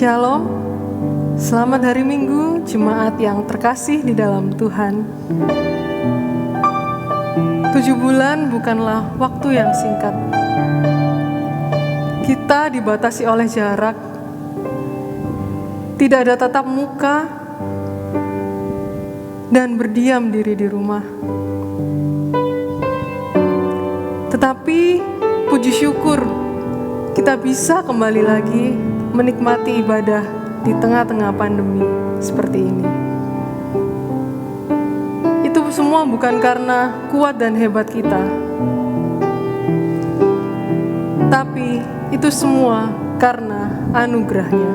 Shalom, selamat hari Minggu, jemaat yang terkasih di dalam Tuhan. 7 bulan bukanlah waktu yang singkat. Kita dibatasi oleh jarak, tidak ada tatap muka, dan berdiam diri di rumah. Tetapi puji syukur, kita bisa kembali lagi menikmati ibadah di tengah-tengah pandemi seperti ini. Itu semua bukan karena kuat dan hebat kita, tapi itu semua karena anugerah-Nya.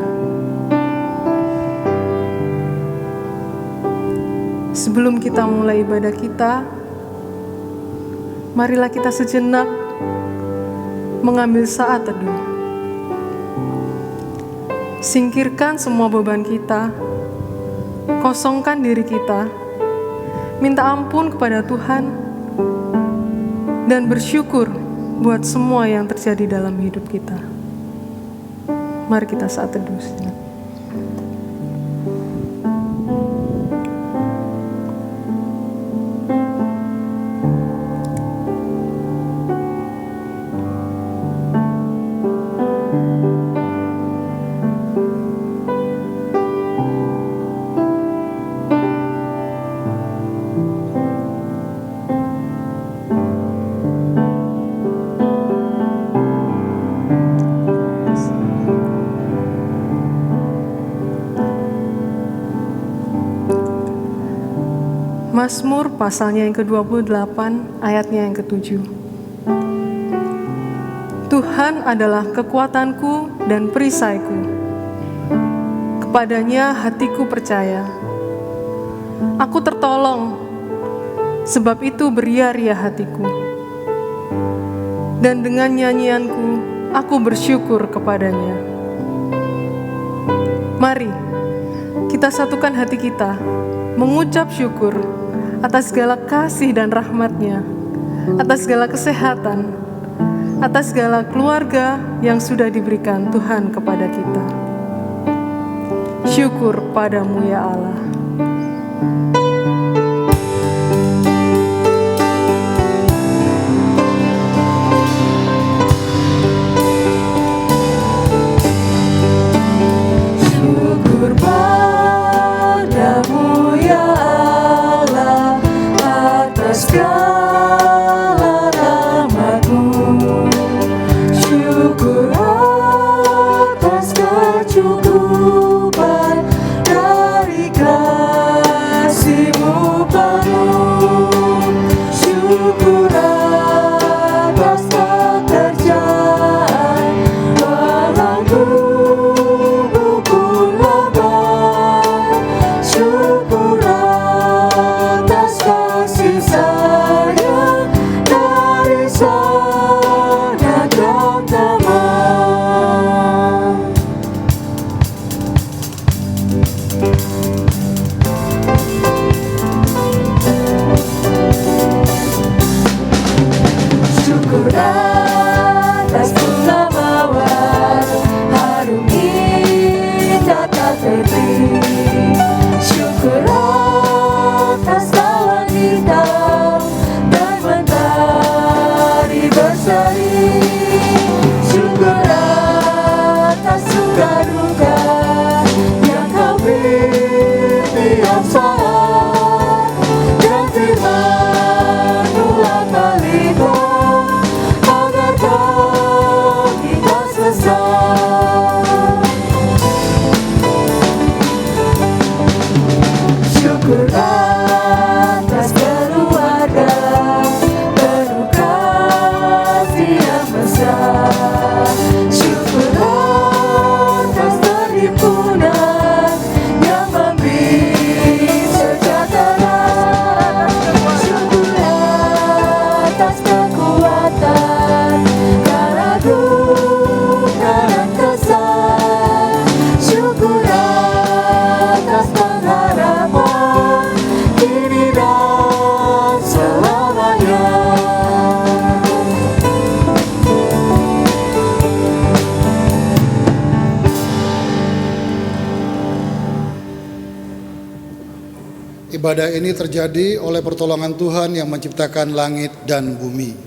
Sebelum kita mulai ibadah kita, marilah kita sejenak mengambil saat teduh. Singkirkan semua beban kita, kosongkan diri kita, minta ampun kepada Tuhan, dan bersyukur buat semua yang terjadi dalam hidup kita. Mari kita saat teduh sejenak. Mazmur pasalnya yang ke-28, ayatnya yang ke-7. Tuhan adalah kekuatanku dan perisaiku. Kepadanya hatiku percaya. Aku tertolong, sebab itu beria-ria hatiku. Dan dengan nyanyianku, aku bersyukur kepadanya. Mari, kita satukan hati kita, mengucap syukur atas segala kasih dan rahmat-Nya, atas segala kesehatan, atas segala keluarga yang sudah diberikan Tuhan kepada kita. Syukur padamu ya Allah. Syukur padamu ya Allah atas segala rahmat-Mu. Syukur atas kecukupan dari kasih Ibadah ini terjadi oleh pertolongan Tuhan yang menciptakan langit dan bumi.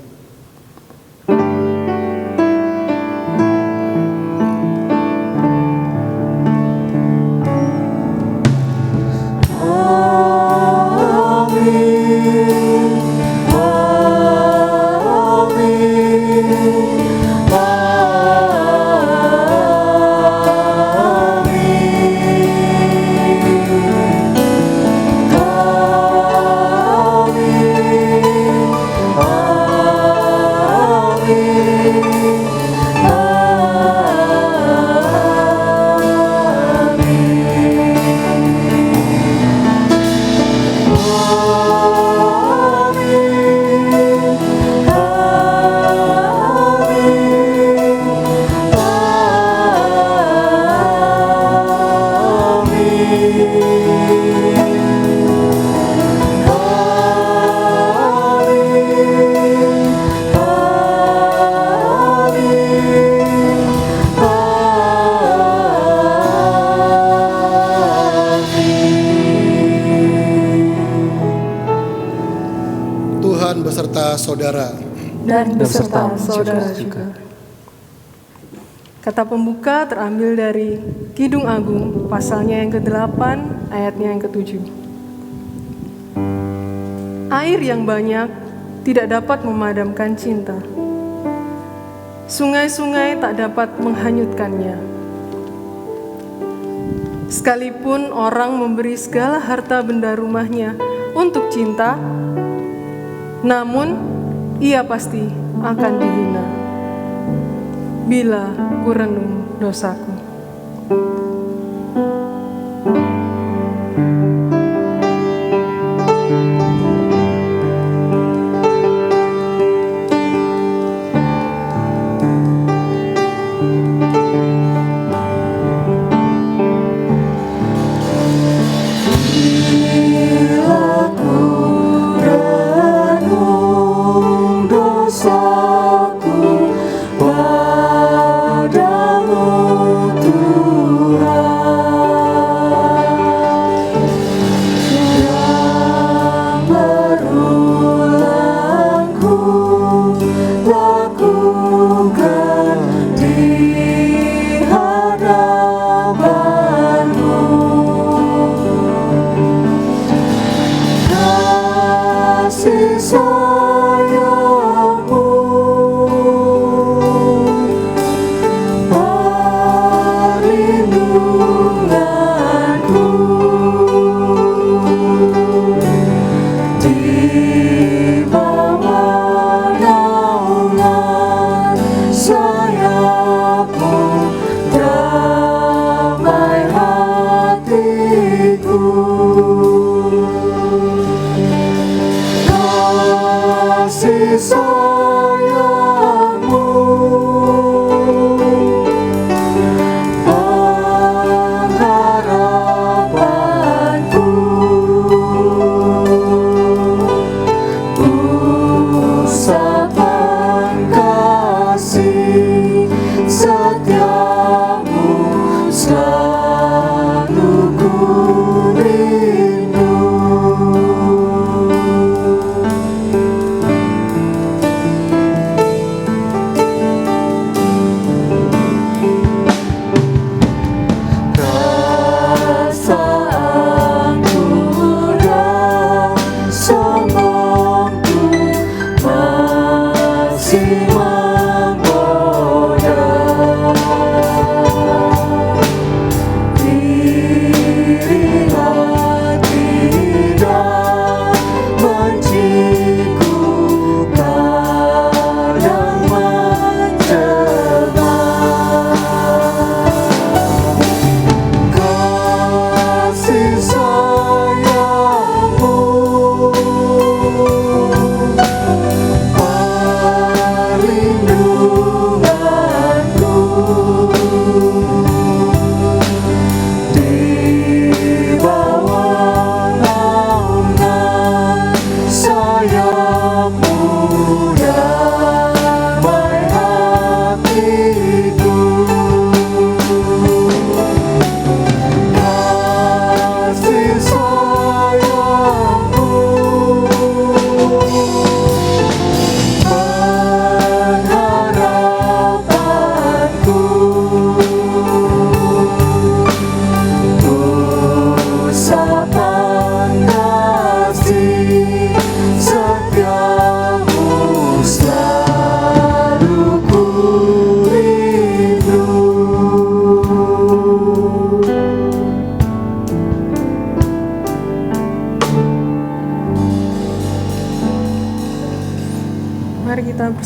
Tuhan beserta saudara. Dan beserta saudara juga. Kata pembuka terambil dari Kidung Agung, pasalnya yang ke-8, ayatnya yang ke-7. Air yang banyak tidak dapat memadamkan cinta. Sungai-sungai tak dapat menghanyutkannya. Sekalipun orang memberi segala harta benda rumahnya untuk cinta, namun ia pasti akan dihina bila kurenung dosaku. Dosaku padamu Tuhan.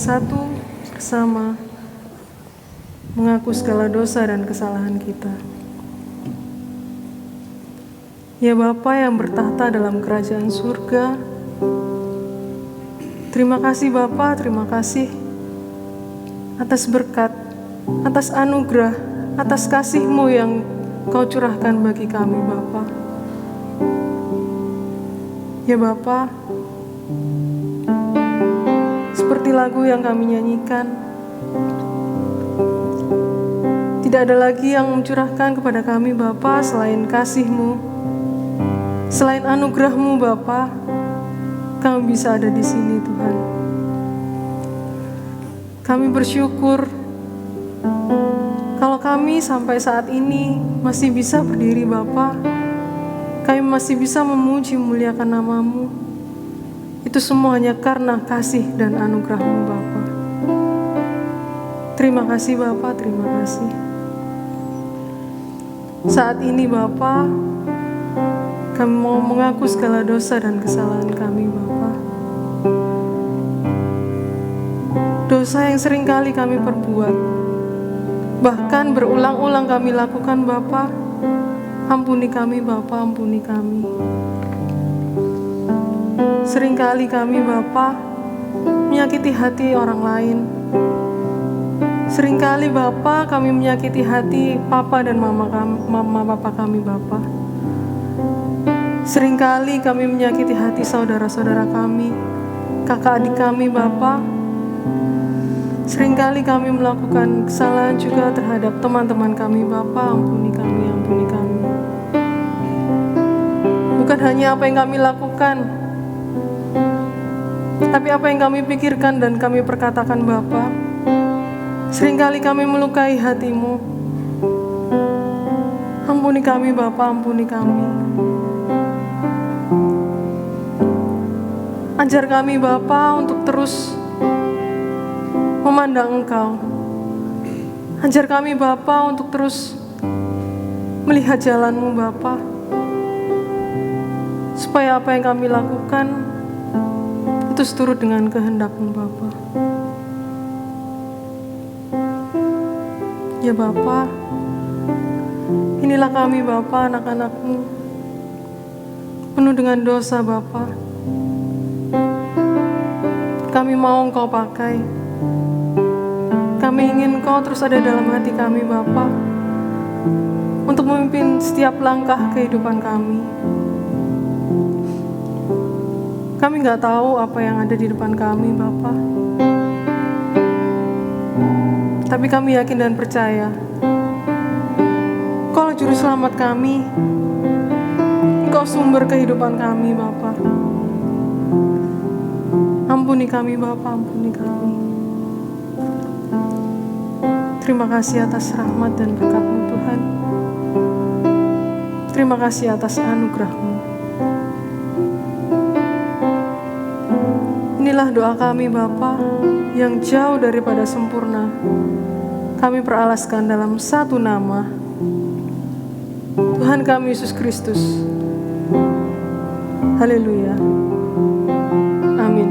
bersatu bersama mengaku segala dosa dan kesalahan kita. Ya Bapa yang bertahta dalam kerajaan surga, terima kasih Bapa, terima kasih atas berkat, atas anugerah, atas kasih-Mu yang Kau curahkan bagi kami Bapa. Ya Bapa, seperti lagu yang kami nyanyikan, tidak ada lagi yang mencurahkan kepada kami Bapa selain kasih-Mu, selain anugerah-Mu Bapa, kami bisa ada di sini Tuhan. Kami bersyukur kalau kami sampai saat ini masih bisa berdiri Bapa, kami masih bisa memuji memuliakan nama-Mu. Itu semua hanya karena kasih dan anugerah-Mu Bapa. Terima kasih Bapa, terima kasih. Saat ini Bapa, kami mau mengaku segala dosa dan kesalahan kami Bapa. Dosa yang sering kali kami perbuat, bahkan berulang-ulang kami lakukan Bapa. Ampuni kami Bapa, ampuni kami. Seringkali kami Bapa menyakiti hati orang lain. Seringkali Bapa kami menyakiti hati Papa dan Mama Papa kami Bapa. Seringkali kami menyakiti hati saudara-saudara kami, kakak adik kami Bapa. Seringkali kami melakukan kesalahan juga terhadap teman-teman kami Bapa. Ampuni kami, ampuni kami. Bukan hanya apa yang kami lakukan, tapi apa yang kami pikirkan dan kami perkatakan Bapa. Seringkali kami melukai hati-Mu. Ampuni kami Bapa, ampuni kami. Ajar kami Bapa untuk terus memandang Engkau. Ajar kami Bapa untuk terus melihat jalan-Mu Bapa, supaya apa yang kami lakukan itu seturut dengan kehendak-Mu Bapa. Ya Bapa, inilah kami Bapa, anak-anak-Mu, penuh dengan dosa Bapa. Kami mau Engkau pakai. Kami ingin Engkau terus ada dalam hati kami Bapa, untuk memimpin setiap langkah kehidupan kami. Kami gak tahu apa yang ada di depan kami Bapa, tapi kami yakin dan percaya Engkau juru selamat kami, Engkau sumber kehidupan kami Bapa. Ampuni kami Bapa, ampuni kami. Terima kasih atas rahmat dan berkat-Mu Tuhan. Terima kasih atas anugerah-Mu. Inilah doa kami Bapa yang jauh daripada sempurna. Kami peralaskan dalam satu nama, Tuhan kami Yesus Kristus. Haleluya. Amin.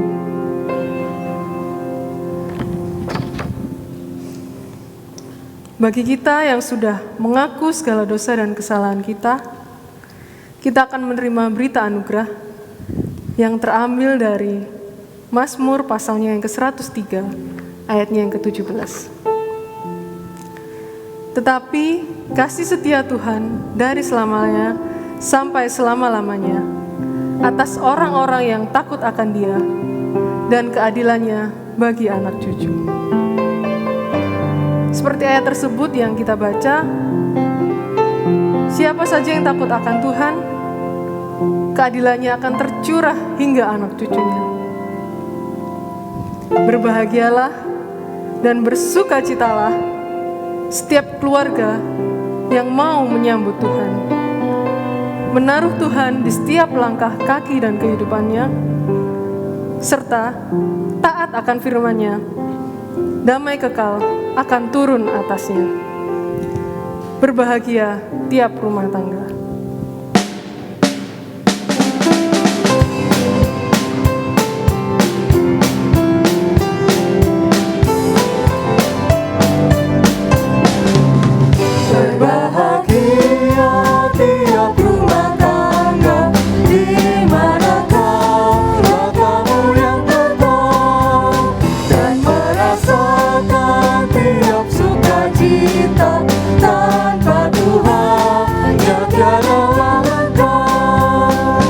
Bagi kita yang sudah mengaku segala dosa dan kesalahan kita akan menerima berita anugerah yang terambil dari Mazmur pasalnya yang ke-103, ayatnya yang ke-17. Tetapi kasih setia Tuhan dari selamanya sampai selama-lamanya atas orang-orang yang takut akan Dia, dan keadilannya bagi anak cucu. Seperti ayat tersebut yang kita baca, siapa saja yang takut akan Tuhan, keadilannya akan tercurah hingga anak cucunya. Berbahagialah dan bersukacitalah setiap keluarga yang mau menyambut Tuhan, menaruh Tuhan di setiap langkah kaki dan kehidupannya, serta taat akan firman-Nya. Damai kekal akan turun atasnya. Berbahagia tiap rumah tangga. kita, tanpa Tuhan yang tiada lengkap.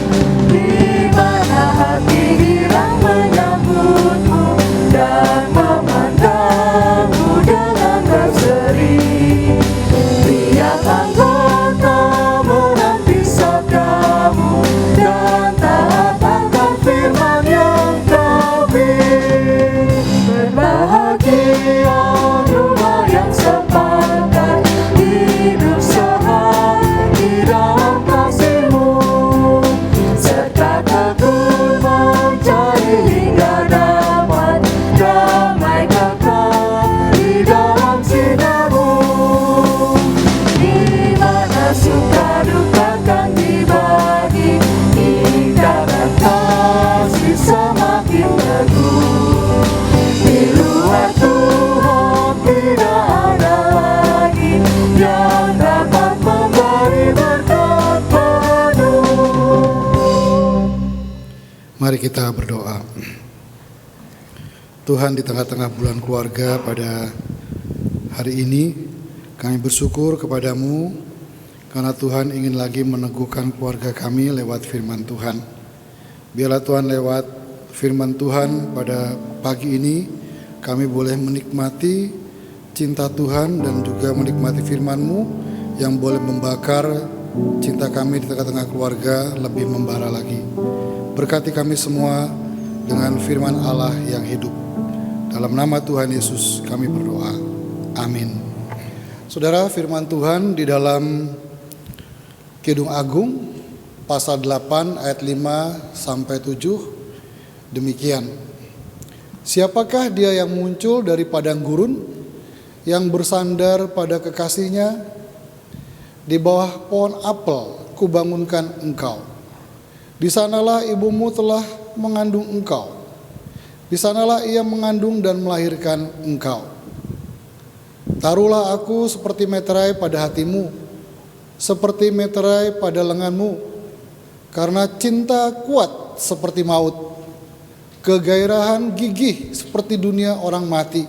Di mana hati hirang menyambutmu dan memandangmu dengan berseri. Tiap anggota menanti sabdamu dan taat akan firman yang tabir. Berbahagia rumah yang sepakat, hidup sehari dalam kasih-Mu, serta tekun mencari hingga dapat damai kekal di dalam sinar-Mu. Di mana suka duka kan dibagi, ikatan kasih semakin teguh. Di luar Tuhan tidak ada lagi yang dapat memberi berkat penuh. Mari kita berdoa. Tuhan, di tengah-tengah bulan keluarga pada hari ini, kami bersyukur kepadamu karena Tuhan ingin lagi meneguhkan keluarga kami lewat firman Tuhan. Biarlah Tuhan lewat firman Tuhan pada pagi ini kami boleh menikmati cinta Tuhan dan juga menikmati firman-Mu yang boleh membakar cinta kami di tengah-tengah keluarga lebih membara lagi. Berkati kami semua dengan firman Allah yang hidup. Dalam nama Tuhan Yesus kami berdoa. Amin. Saudara, firman Tuhan di dalam Kidung Agung pasal 8 ayat 5 sampai 7 demikian. Siapakah dia yang muncul dari padang gurun, yang bersandar pada kekasihnya? Di bawah pohon apel kubangunkan engkau. Di sanalah ibumu telah mengandung engkau. Di sanalah ia mengandung dan melahirkan engkau. Taruhlah aku seperti meterai pada hatimu, seperti meterai pada lenganmu, karena cinta kuat seperti maut, kegairahan gigih seperti dunia orang mati.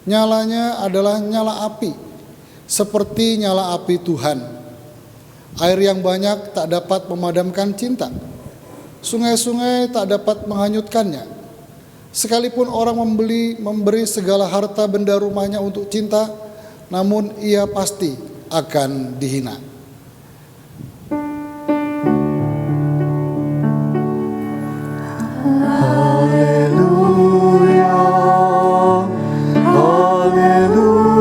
Nyalanya adalah nyala api, seperti nyala api Tuhan. Air yang banyak tak dapat memadamkan cinta, sungai-sungai tak dapat menghanyutkannya. Sekalipun orang memberi segala harta benda rumahnya untuk cinta, namun ia pasti akan dihina. Haleluya, haleluya,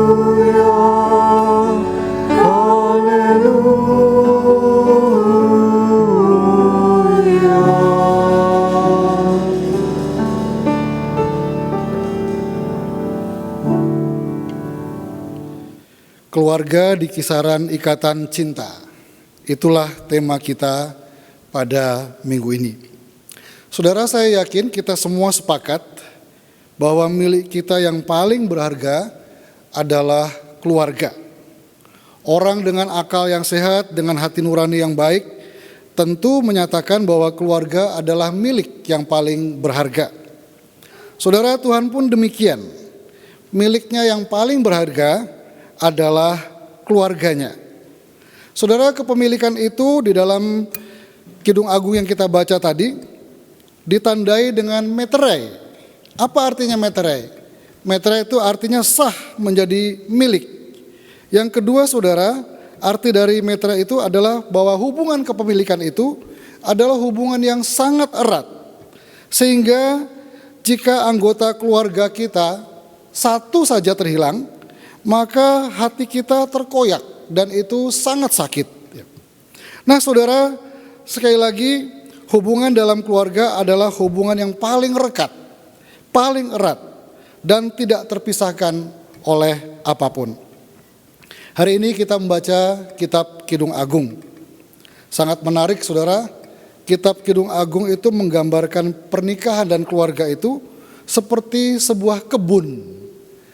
haleluya. Keluarga di kisaran ikatan cinta. Itulah tema kita pada minggu ini. Saudara, saya yakin kita semua sepakat bahwa milik kita yang paling berharga adalah keluarga. Orang dengan akal yang sehat, dengan hati nurani yang baik, tentu menyatakan bahwa keluarga adalah milik yang paling berharga. Saudara, Tuhan pun demikian. Miliknya yang paling berharga adalah keluarganya. Saudara, kepemilikan itu di dalam Kidung Agung yang kita baca tadi ditandai dengan meterai. Apa artinya meterai? Meterai itu artinya sah menjadi milik. Yang kedua, saudara, arti dari meterai itu adalah bahwa hubungan kepemilikan itu adalah hubungan yang sangat erat. Sehingga jika anggota keluarga kita satu saja terhilang, maka hati kita terkoyak dan itu sangat sakit. Nah, saudara, sekali lagi, hubungan dalam keluarga adalah hubungan yang paling rekat, paling erat, dan tidak terpisahkan oleh apapun. Hari ini kita membaca kitab Kidung Agung. Sangat menarik, saudara. Kitab Kidung Agung itu menggambarkan pernikahan dan keluarga itu seperti sebuah kebun.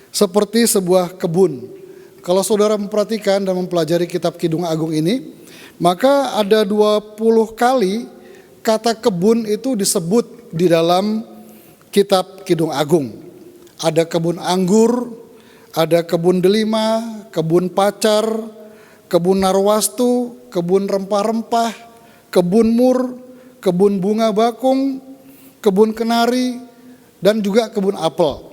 Seperti sebuah kebun. Kalau saudara memperhatikan dan mempelajari kitab Kidung Agung ini, maka ada 20 kali kata kebun itu disebut di dalam kitab Kidung Agung. Ada kebun anggur, ada kebun delima, kebun pacar, kebun narwastu, kebun rempah-rempah, kebun mur, kebun bunga bakung, kebun kenari, dan juga kebun apel.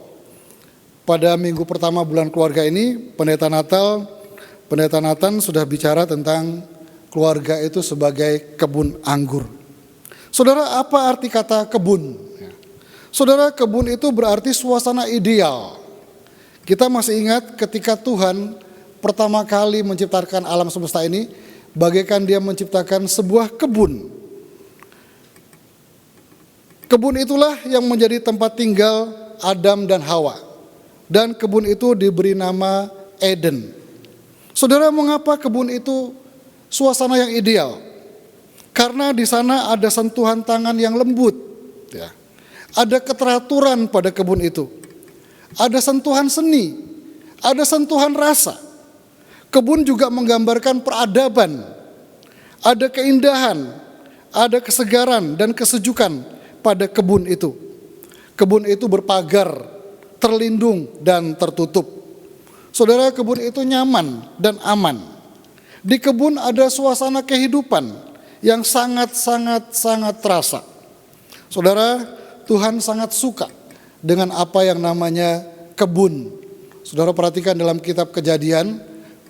Pada minggu pertama bulan keluarga ini, Pendeta Nathan sudah bicara tentang keluarga itu sebagai kebun anggur. Saudara, apa arti kata kebun? Saudara, kebun itu berarti suasana ideal. Kita masih ingat ketika Tuhan pertama kali menciptakan alam semesta ini, bagaikan Dia menciptakan sebuah kebun. Kebun itulah yang menjadi tempat tinggal Adam dan Hawa. Dan kebun itu diberi nama Eden. Saudara, mengapa kebun itu suasana yang ideal? Karena di sana ada sentuhan tangan yang lembut, ya. Ada keteraturan pada kebun itu. Ada sentuhan seni, ada sentuhan rasa. Kebun juga menggambarkan peradaban. Ada keindahan, ada kesegaran dan kesejukan pada kebun itu. Kebun itu berpagar, terlindung dan tertutup. Saudara, kebun itu nyaman dan aman. Di kebun ada suasana kehidupan yang sangat terasa. Saudara, Tuhan sangat suka dengan apa yang namanya kebun. Saudara perhatikan dalam kitab Kejadian,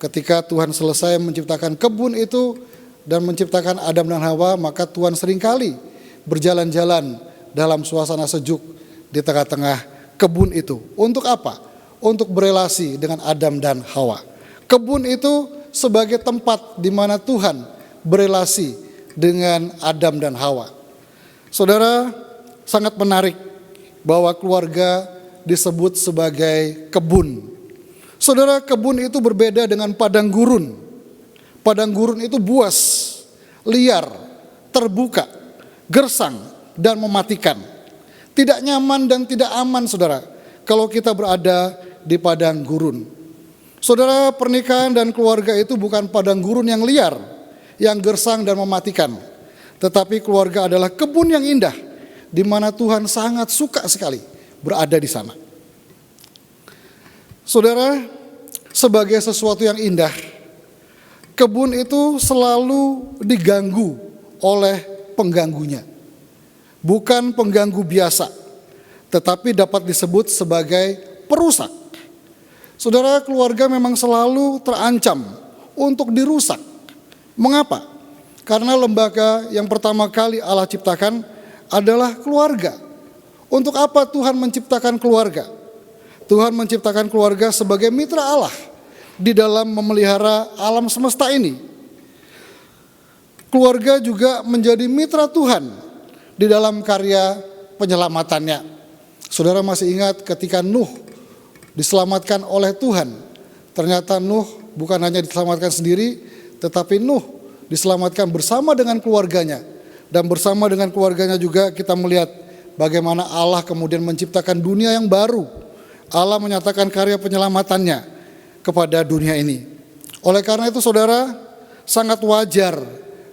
ketika Tuhan selesai menciptakan kebun itu dan menciptakan Adam dan Hawa, maka Tuhan seringkali berjalan-jalan dalam suasana sejuk di tengah-tengah kebun itu. Untuk apa? Untuk berelasi dengan Adam dan Hawa. Kebun itu sebagai tempat di mana Tuhan berelasi dengan Adam dan Hawa. Saudara, sangat menarik bahwa keluarga disebut sebagai kebun. Saudara, kebun itu berbeda dengan padang gurun. Padang gurun itu buas, liar, terbuka, gersang, dan mematikan. Tidak nyaman dan tidak aman, saudara, kalau kita berada di padang gurun. Saudara, pernikahan dan keluarga itu bukan padang gurun yang liar, yang gersang dan mematikan. Tetapi keluarga adalah kebun yang indah, di mana Tuhan sangat suka sekali berada di sana. Saudara, sebagai sesuatu yang indah, kebun itu selalu diganggu oleh pengganggunya. Bukan pengganggu biasa, tetapi dapat disebut sebagai perusak. Saudara, keluarga memang selalu terancam untuk dirusak. Mengapa? Karena lembaga yang pertama kali Allah ciptakan adalah keluarga. Untuk apa Tuhan menciptakan keluarga? Tuhan menciptakan keluarga sebagai mitra Allah di dalam memelihara alam semesta ini. Keluarga juga menjadi mitra Tuhan di dalam karya penyelamatannya. Saudara masih ingat ketika Nuh diselamatkan oleh Tuhan. Ternyata Nuh bukan hanya diselamatkan sendiri, tetapi Nuh diselamatkan bersama dengan keluarganya. Dan bersama dengan keluarganya juga kita melihat bagaimana Allah kemudian menciptakan dunia yang baru. Allah menyatakan karya penyelamatannya kepada dunia ini. Oleh karena itu saudara, sangat wajar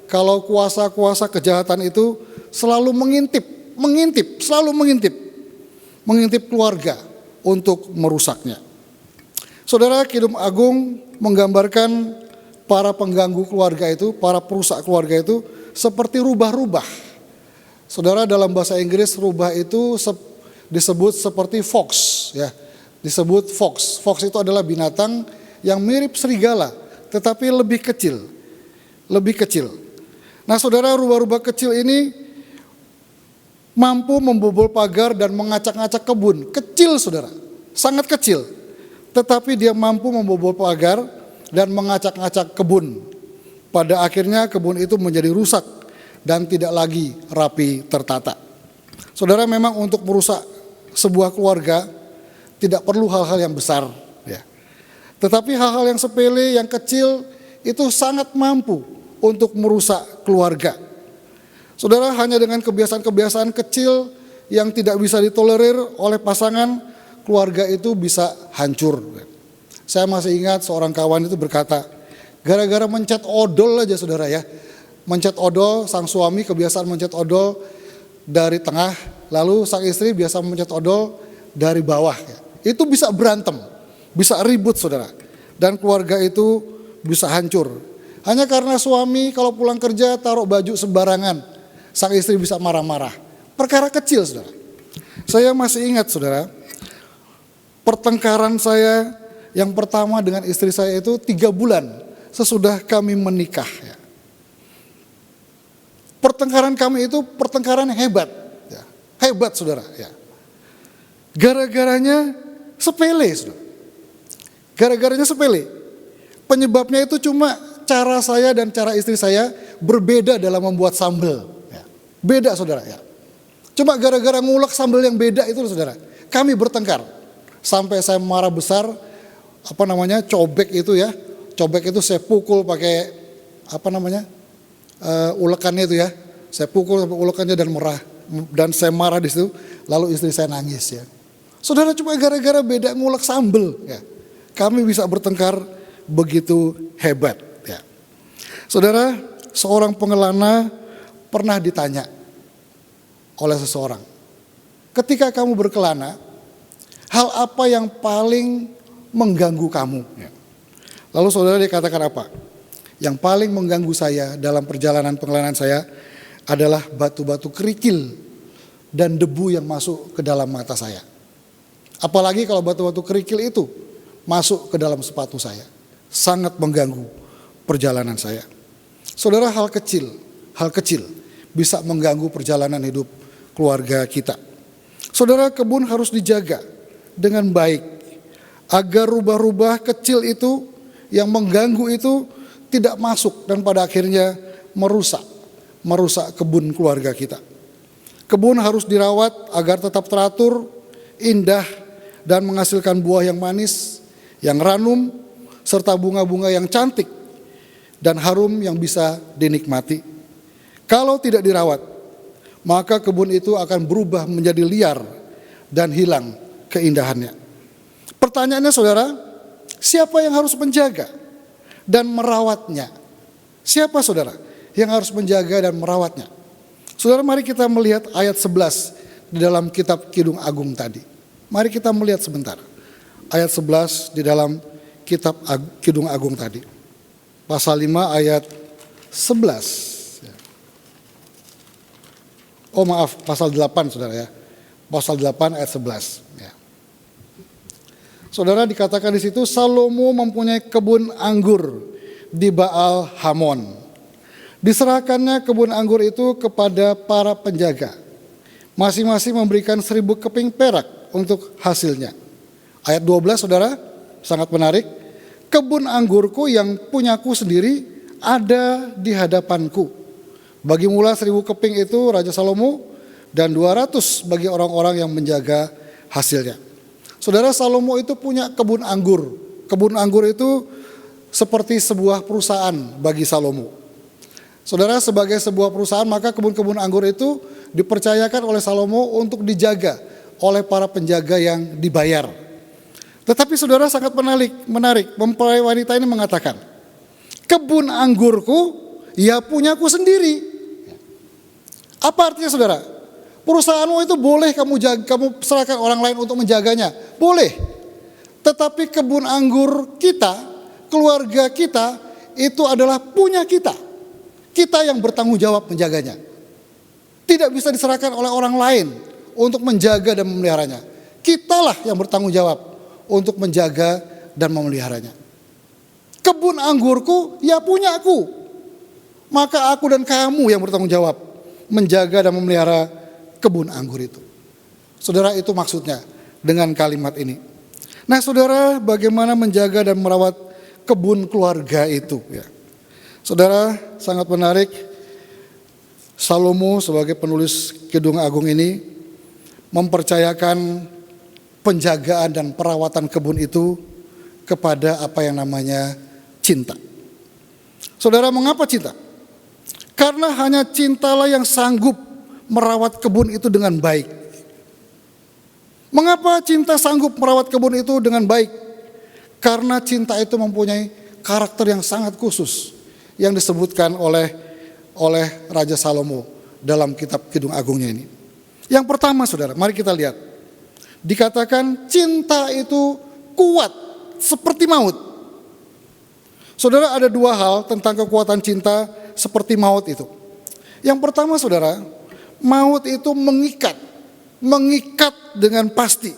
kalau kuasa-kuasa kejahatan itu selalu mengintip keluarga untuk merusaknya. Saudara, Kidung Agung menggambarkan para pengganggu keluarga itu, para perusak keluarga itu seperti rubah-rubah. Saudara, dalam bahasa Inggris rubah itu disebut seperti fox, ya. Disebut fox. Fox itu adalah binatang yang mirip serigala, tetapi lebih kecil. Nah, saudara, rubah-rubah kecil ini mampu membobol pagar dan mengacak-ngacak kebun. Kecil, saudara, sangat kecil. Tetapi dia mampu membobol pagar dan mengacak-ngacak kebun. Pada akhirnya kebun itu menjadi rusak dan tidak lagi rapi tertata. Saudara, memang untuk merusak sebuah keluarga tidak perlu hal-hal yang besar, ya. Tetapi hal-hal yang sepele, yang kecil itu sangat mampu untuk merusak keluarga. Saudara, hanya dengan kebiasaan-kebiasaan kecil yang tidak bisa ditolerir oleh pasangan, keluarga itu bisa hancur. Saya masih ingat seorang kawan itu berkata, gara-gara mencet odol aja saudara ya. Mencet odol, sang suami kebiasaan mencet odol dari tengah, lalu sang istri biasa mencet odol dari bawah. Ya. Itu bisa berantem bisa ribut saudara, dan keluarga itu bisa hancur. Hanya karena suami kalau pulang kerja taruh baju sembarangan, sang istri bisa marah-marah. Perkara kecil saudara. Saya masih ingat saudara, pertengkaran saya yang pertama dengan istri saya itu 3 bulan sesudah kami menikah. Pertengkaran kami itu pertengkaran hebat, hebat saudara. Gara-garanya sepele saudara. Gara-garanya sepele. Penyebabnya itu cuma cara saya dan cara istri saya berbeda dalam membuat sambal. Beda saudara ya. Cuma gara-gara ngulek sambal yang beda itu saudara, kami bertengkar. Sampai saya marah besar, cobek itu ya. Cobek itu saya pukul pakai ulekannya itu ya. Saya pukul sampai ulekannya dan saya marah di situ. Lalu istri saya nangis ya. Saudara, cuma gara-gara beda ngulek sambal ya, kami bisa bertengkar begitu hebat ya. Saudara, seorang pengelana pernah ditanya oleh seseorang, ketika kamu berkelana, hal apa yang paling mengganggu kamu? Lalu saudara dikatakan apa? Yang paling mengganggu saya dalam perjalanan pengelanaan saya adalah batu-batu kerikil dan debu yang masuk ke dalam mata saya. Apalagi kalau batu-batu kerikil itu masuk ke dalam sepatu saya. Sangat mengganggu perjalanan saya. Saudara, hal kecil bisa mengganggu perjalanan hidup keluarga kita. Saudara, kebun harus dijaga dengan baik agar rubah-rubah kecil itu yang mengganggu itu tidak masuk dan pada akhirnya merusak kebun keluarga kita. Kebun harus dirawat agar tetap teratur, indah, dan menghasilkan buah yang manis, yang ranum, serta bunga-bunga yang cantik dan harum yang bisa dinikmati. Kalau tidak dirawat, maka kebun itu akan berubah menjadi liar dan hilang keindahannya. Pertanyaannya saudara, siapa yang harus menjaga dan merawatnya? Siapa saudara yang harus menjaga dan merawatnya? Saudara, mari kita melihat ayat 11 di dalam kitab Kidung Agung tadi. Mari kita melihat sebentar. Ayat 11 di dalam kitab Kidung Agung tadi. Pasal 5 ayat 11. Oh maaf, pasal 8 saudara ya. Pasal 8 ayat 11. Ya. Saudara, dikatakan di situ Salomo mempunyai kebun anggur di Baal Hamon. Diserahkannya kebun anggur itu kepada para penjaga. Masing-masing memberikan 1000 keping perak untuk hasilnya. Ayat 12 saudara, sangat menarik. Kebun anggurku yang punyaku sendiri ada di hadapanku. Bagi mula 1000 keping itu Raja Salomo, dan 200 bagi orang-orang yang menjaga hasilnya. Saudara, Salomo itu punya kebun anggur. Kebun anggur itu seperti sebuah perusahaan bagi Salomo. Saudara, sebagai sebuah perusahaan, maka kebun-kebun anggur itu dipercayakan oleh Salomo untuk dijaga oleh para penjaga yang dibayar. Tetapi saudara, sangat menarik. Mempelai wanita ini mengatakan, kebun anggurku ya punyaku sendiri. Apa artinya saudara? Perusahaanmu itu boleh kamu serahkan orang lain untuk menjaganya, boleh. Tetapi kebun anggur kita, keluarga kita, itu adalah punya kita. Kita yang bertanggung jawab menjaganya. Tidak bisa diserahkan oleh orang lain untuk menjaga dan memeliharanya. Kitalah yang bertanggung jawab untuk menjaga dan memeliharanya. Kebun anggurku ya punyaku. Maka aku dan kamu yang bertanggung jawab menjaga dan memelihara kebun anggur itu. Saudara, itu maksudnya dengan kalimat ini. Nah saudara, bagaimana menjaga dan merawat kebun keluarga itu ya. Saudara, sangat menarik. Salomo sebagai penulis Kidung Agung ini mempercayakan penjagaan dan perawatan kebun itu kepada apa yang namanya cinta. Saudara, mengapa cinta? Karena hanya cintalah yang sanggup merawat kebun itu dengan baik. Mengapa cinta sanggup merawat kebun itu dengan baik? Karena cinta itu mempunyai karakter yang sangat khusus yang disebutkan oleh Raja Salomo dalam kitab Kidung Agungnya ini. Yang pertama saudara, mari kita lihat. Dikatakan cinta itu kuat seperti maut. Saudara, ada dua hal tentang kekuatan cinta seperti maut itu. Yang pertama, saudara, maut itu mengikat dengan pasti.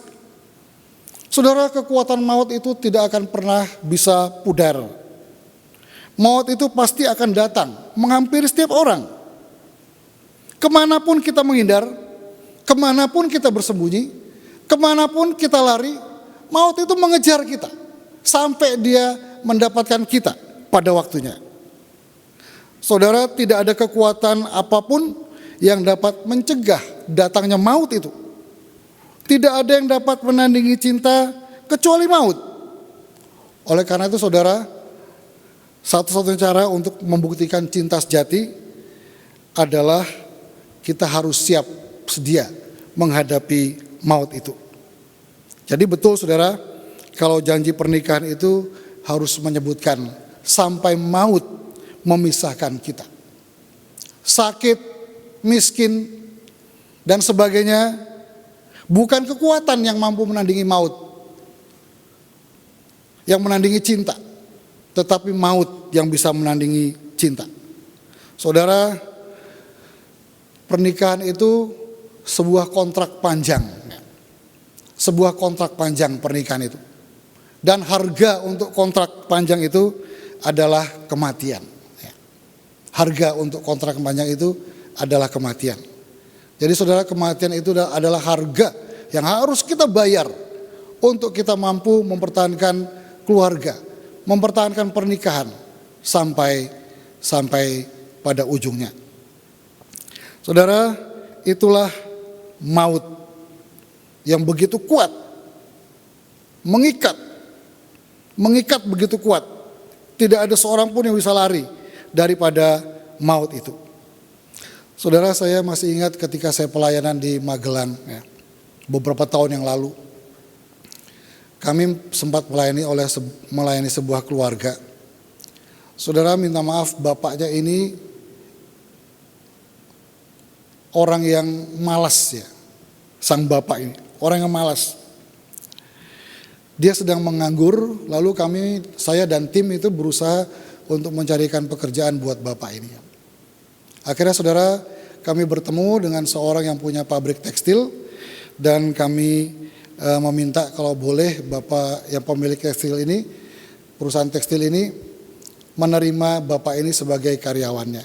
Saudara, kekuatan maut itu tidak akan pernah bisa pudar. Maut itu pasti akan datang, menghampiri setiap orang. Kemanapun kita menghindar, kemanapun kita bersembunyi, kemanapun kita lari, maut itu mengejar kita sampai dia mendapatkan kita pada waktunya. Saudara, tidak ada kekuatan apapun yang dapat mencegah datangnya maut itu. Tidak ada yang dapat menandingi cinta kecuali maut. Oleh karena itu, saudara, satu-satunya cara untuk membuktikan cinta sejati adalah kita harus siap sedia menghadapi maut itu. Jadi betul, saudara, kalau janji pernikahan itu harus menyebutkan sampai maut memisahkan kita. Sakit, miskin, dan sebagainya bukan kekuatan yang mampu menandingi maut, yang menandingi cinta, tetapi maut yang bisa menandingi cinta. Saudara, pernikahan itu sebuah kontrak panjang. Sebuah kontrak panjang pernikahan itu. Dan harga untuk kontrak panjang itu adalah kematian. Harga untuk kontrak panjang itu adalah kematian. Jadi saudara, kematian itu adalah harga yang harus kita bayar untuk kita mampu mempertahankan keluarga, mempertahankan pernikahan sampai pada ujungnya. Saudara, itulah maut yang begitu kuat, mengikat begitu kuat. Tidak ada seorang pun yang bisa lari daripada maut itu. Saudara, saya masih ingat ketika saya pelayanan di Magelang, beberapa tahun yang lalu. Kami sempat melayani sebuah keluarga. Saudara, minta maaf, bapaknya ini orang yang malas ya. Sang bapak ini, orang yang malas. Dia sedang menganggur, lalu saya dan tim itu berusaha untuk mencarikan pekerjaan buat bapak ini. Akhirnya saudara, kami bertemu dengan seorang yang punya pabrik tekstil dan kami meminta kalau boleh bapak yang pemilik tekstil ini, perusahaan tekstil ini menerima bapak ini sebagai karyawannya.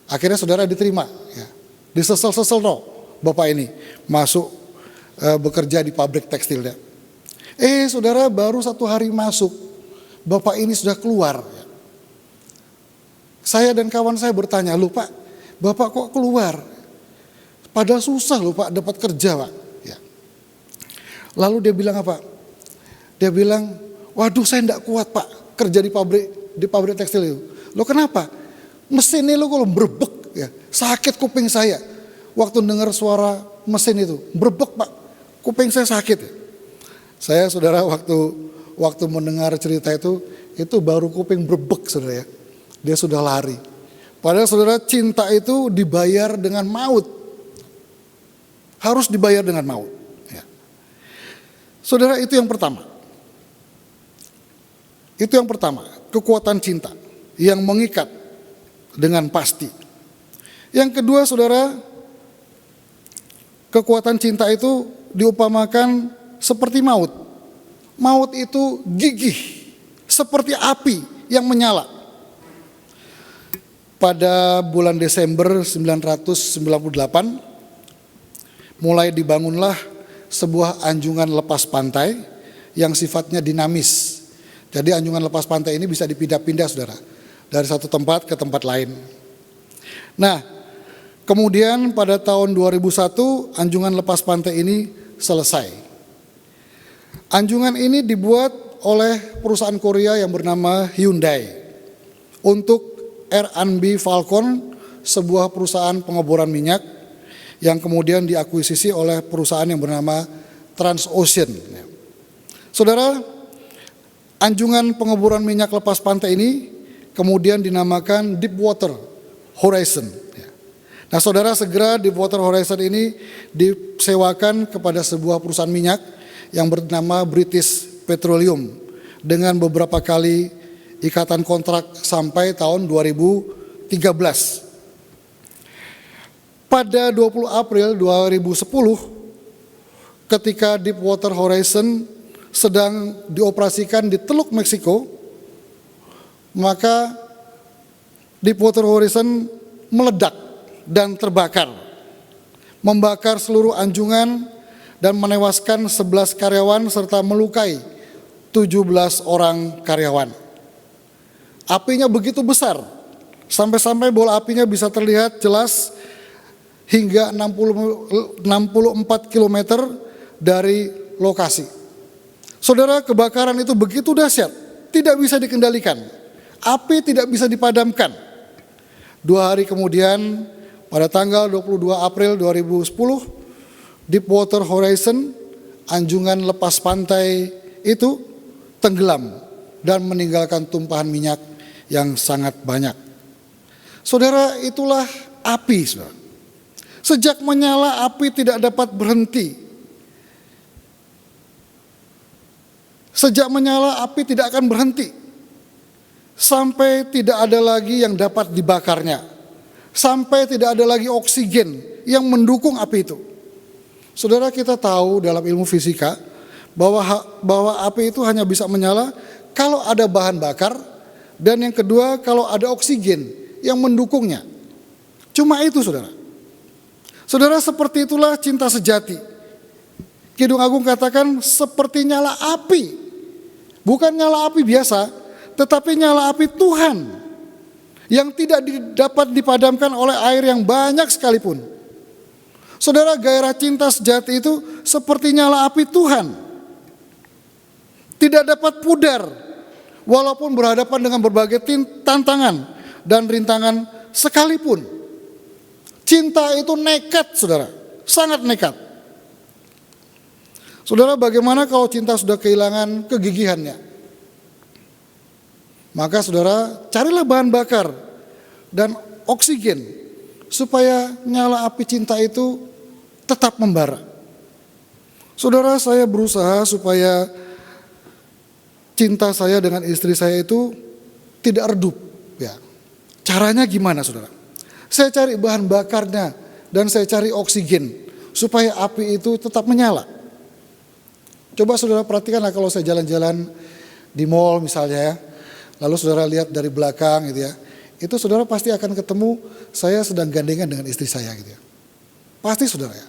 Akhirnya saudara diterima, ya. Disesel-sesel bapak ini masuk bekerja di pabrik tekstilnya. Saudara, baru 1 hari masuk, bapak ini sudah keluar. Saya dan kawan saya bertanya, "Loh Pak, Bapak kok keluar? Padahal susah loh Pak dapat kerja Pak." Ya. Lalu dia bilang apa? Dia bilang, "Waduh, saya tidak kuat Pak kerja di pabrik tekstil itu." "Loh kenapa?" "Mesin ini lo kalau berebek ya, sakit kuping saya. Waktu dengar suara mesin itu, berebek Pak, kuping saya sakit." Saya saudara waktu mendengar cerita itu baru kuping berebek saudara ya. Dia sudah lari. Padahal saudara, cinta itu dibayar dengan maut. Harus dibayar dengan maut. Ya. Saudara, itu yang pertama. Itu yang pertama, kekuatan cinta yang mengikat dengan pasti. Yang kedua saudara, kekuatan cinta itu diupamakan seperti maut. Maut itu gigih, seperti api yang menyala. Pada bulan Desember 1998, mulai dibangunlah sebuah anjungan lepas pantai yang sifatnya dinamis. Jadi anjungan lepas pantai ini bisa dipindah-pindah saudara, dari satu tempat ke tempat lain. Nah, kemudian pada tahun 2001 anjungan lepas pantai ini selesai. Anjungan ini dibuat oleh perusahaan Korea yang bernama Hyundai untuk R&B Falcon, sebuah perusahaan pengeboran minyak yang kemudian diakuisisi oleh perusahaan yang bernama Transocean. Saudara, anjungan pengeboran minyak lepas pantai ini kemudian dinamakan Deepwater Horizon. Nah saudara, segera Deepwater Horizon ini disewakan kepada sebuah perusahaan minyak yang bernama British Petroleum dengan beberapa kali ikatan kontrak sampai tahun 2013. Pada 20 April 2010, ketika Deepwater Horizon sedang dioperasikan di Teluk Meksiko, maka Deepwater Horizon meledak dan terbakar, membakar seluruh anjungan dan menewaskan 11 karyawan serta melukai 17 orang karyawan. Apinya begitu besar, sampai-sampai bola apinya bisa terlihat jelas hingga 64 km dari lokasi. Saudara, kebakaran itu begitu dahsyat, tidak bisa dikendalikan. Api tidak bisa dipadamkan. 2 hari kemudian, pada tanggal 22 April 2010, Deepwater Horizon, anjungan lepas pantai itu tenggelam dan meninggalkan tumpahan minyak yang sangat banyak. Saudara, itulah api, saudara. Sejak menyala, api tidak dapat berhenti. Sejak menyala, api tidak akan berhenti sampai tidak ada lagi yang dapat dibakarnya, sampai tidak ada lagi oksigen yang mendukung api itu. Saudara, kita tahu dalam ilmu fisika bahwa api itu hanya bisa menyala kalau ada bahan bakar, dan yang kedua kalau ada oksigen yang mendukungnya. Cuma itu, saudara. Saudara, seperti itulah cinta sejati. Kidung Agung katakan seperti nyala api. Bukan nyala api biasa, tetapi nyala api Tuhan yang tidak dapat dipadamkan oleh air yang banyak sekalipun. Saudara, gairah cinta sejati itu seperti nyala api Tuhan. Tidak dapat pudar walaupun berhadapan dengan berbagai tantangan dan rintangan sekalipun. Cinta itu nekat, saudara, sangat nekat. Saudara, bagaimana kalau cinta sudah kehilangan kegigihannya? Maka saudara, carilah bahan bakar dan oksigen supaya nyala api cinta itu tetap membara. Saudara, saya berusaha supaya cinta saya dengan istri saya itu tidak redup. Ya. Caranya gimana, saudara? Saya cari bahan bakarnya dan saya cari oksigen supaya api itu tetap menyala. Coba saudara perhatikanlah kalau saya jalan-jalan di mall misalnya ya, lalu saudara lihat dari belakang gitu ya, itu saudara pasti akan ketemu saya sedang gandengan dengan istri saya gitu ya. Pasti saudara ya.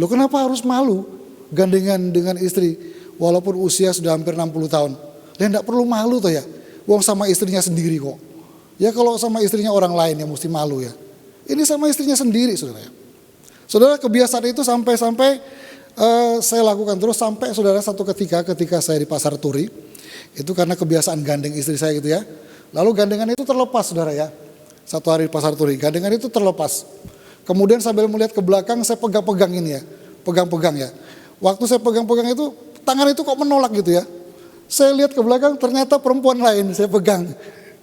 Loh, kenapa harus malu gandengan dengan istri walaupun usia sudah hampir 60 tahun? Ya enggak perlu malu toh ya, wong sama istrinya sendiri kok. Ya kalau sama istrinya orang lain yang mesti malu ya. Ini sama istrinya sendiri, saudara ya. Saudara, kebiasaan itu sampai saya lakukan terus sampai saudara satu ketika saya di Pasar Turi, itu karena kebiasaan gandeng istri saya gitu ya. Lalu gandengan itu terlepas, saudara ya. Satu hari di Pasar Turi, gandengan itu terlepas. Kemudian sambil melihat ke belakang, saya pegang-pegang ini ya, pegang-pegang ya. Waktu saya pegang-pegang itu, tangan itu kok menolak gitu ya. Saya lihat ke belakang, ternyata perempuan lain saya pegang,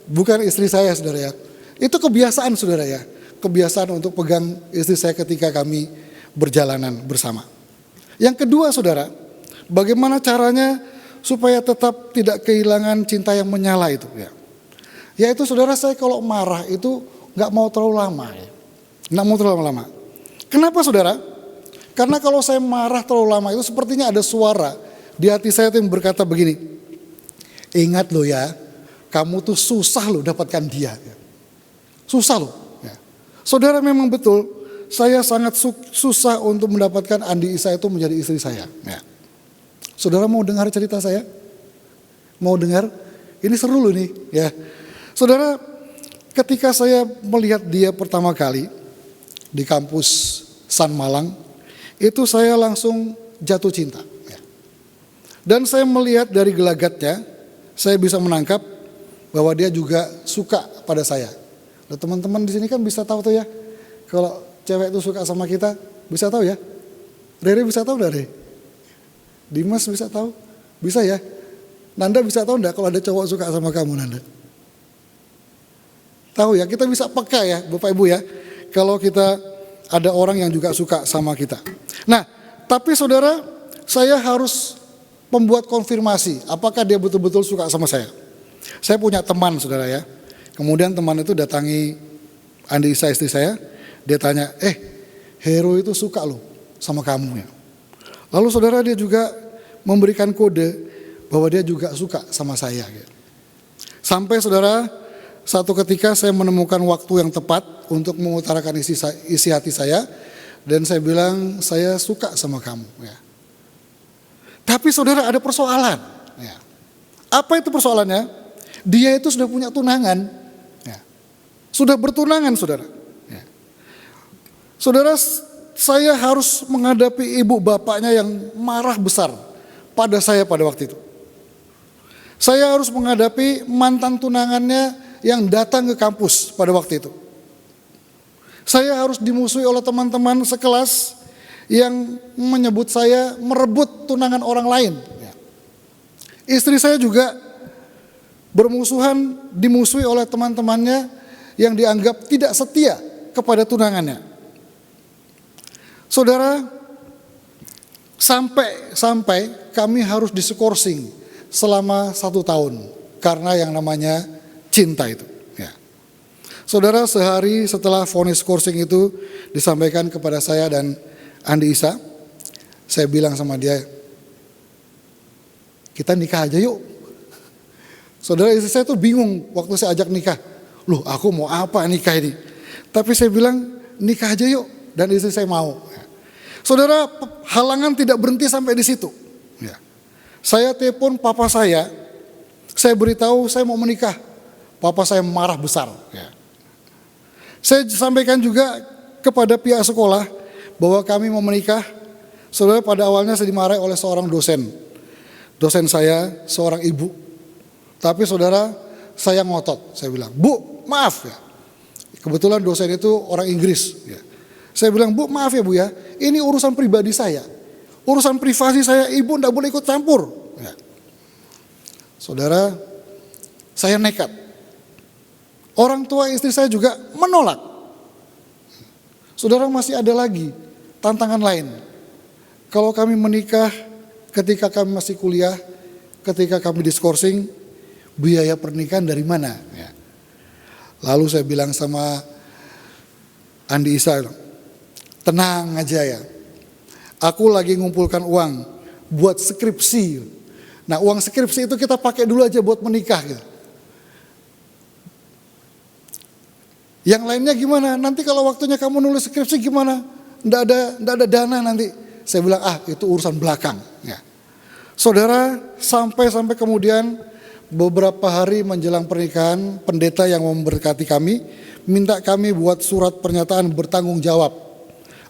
bukan istri saya, saudara ya. Itu kebiasaan, saudara ya. Kebiasaan untuk pegang istri saya ketika kami berjalanan bersama. Yang kedua, saudara, bagaimana caranya supaya tetap tidak kehilangan cinta yang menyala itu ya. Yaitu saudara, saya kalau marah itu gak mau terlalu lama ya. Gak mau terlalu lama. Kenapa, saudara? Karena kalau saya marah terlalu lama itu sepertinya ada suara di hati saya itu yang berkata begini, ingat loh ya, kamu tuh susah loh dapatkan dia. Susah loh. Ya. Saudara, memang betul, saya sangat susah untuk mendapatkan Andi Isa itu menjadi istri saya. Ya. Saudara mau dengar cerita saya? Mau dengar? Ini seru loh nih. Ya. Saudara, ketika saya melihat dia pertama kali di kampus San Malang, itu saya langsung jatuh cinta. Ya. Dan saya melihat dari gelagatnya, saya bisa menangkap bahwa dia juga suka pada saya. Nah, teman-teman di sini kan bisa tahu tuh ya, kalau cewek itu suka sama kita, bisa tahu ya. Rere bisa tahu enggak, Rere? Dimas bisa tahu? Bisa ya? Nanda bisa tahu enggak kalau ada cowok suka sama kamu, Nanda? Tahu ya, kita bisa peka ya Bapak Ibu ya, kalau kita ada orang yang juga suka sama kita. Nah, tapi saudara, saya harus membuat konfirmasi apakah dia betul-betul suka sama saya. Saya punya teman, saudara ya. Kemudian teman itu datangi Andi Isa, istri saya. Dia tanya, Hero itu suka loh sama kamu ya. Lalu saudara, dia juga memberikan kode bahwa dia juga suka sama saya. Sampai saudara, satu ketika saya menemukan waktu yang tepat untuk mengutarakan isi hati saya. Dan saya bilang, saya suka sama kamu ya. Tapi saudara, ada persoalan ya. Apa itu persoalannya? Dia itu sudah punya tunangan ya. Sudah bertunangan, saudara ya. Saudara, saya harus menghadapi ibu bapaknya yang marah besar pada saya pada waktu itu. Saya harus menghadapi mantan tunangannya yang datang ke kampus pada waktu itu. Saya harus dimusuhi oleh teman-teman sekelas yang menyebut saya merebut tunangan orang lain. Istri saya juga dimusuhi oleh teman-temannya yang dianggap tidak setia kepada tunangannya. Saudara, sampai kami harus diskorsing selama 1 tahun karena yang namanya cinta itu. Ya. Saudara, sehari setelah vonis skorsing itu disampaikan kepada saya dan Andi Isa, saya bilang sama dia, kita nikah aja yuk. Saudara, istri saya tuh bingung waktu saya ajak nikah. Loh, aku mau apa nikah ini? Tapi saya bilang, nikah aja yuk. Dan istri saya mau. Saudara, halangan tidak berhenti sampai di situ. Ya. Saya telepon papa saya beritahu saya mau menikah. Papa saya marah besar. Ya. Saya sampaikan juga kepada pihak sekolah bahwa kami mau menikah. Saudara, pada awalnya saya dimarahi oleh seorang dosen. Dosen saya seorang ibu. Tapi saudara, saya ngotot. Saya bilang, Bu, maaf ya. Kebetulan dosen itu orang Inggris. Ya. Saya bilang, Bu, maaf ya Bu ya, ini urusan pribadi saya. Urusan privasi saya, ibu tidak boleh ikut campur. Ya. Saudara, saya nekat. Orang tua istri saya juga menolak. Saudara, masih ada lagi tantangan lain. Kalau kami menikah ketika kami masih kuliah, ketika kami diskorsing, biaya pernikahan dari mana? Ya. Lalu saya bilang sama Andi Isa, tenang aja ya, aku lagi ngumpulkan uang buat skripsi. Nah, uang skripsi itu kita pakai dulu aja buat menikah gitu. Yang lainnya gimana? Nanti kalau waktunya kamu nulis skripsi gimana? Nggak ada dana nanti. Saya bilang, itu urusan belakang. Ya. Saudara, sampai kemudian beberapa hari menjelang pernikahan, pendeta yang memberkati kami minta kami buat surat pernyataan bertanggung jawab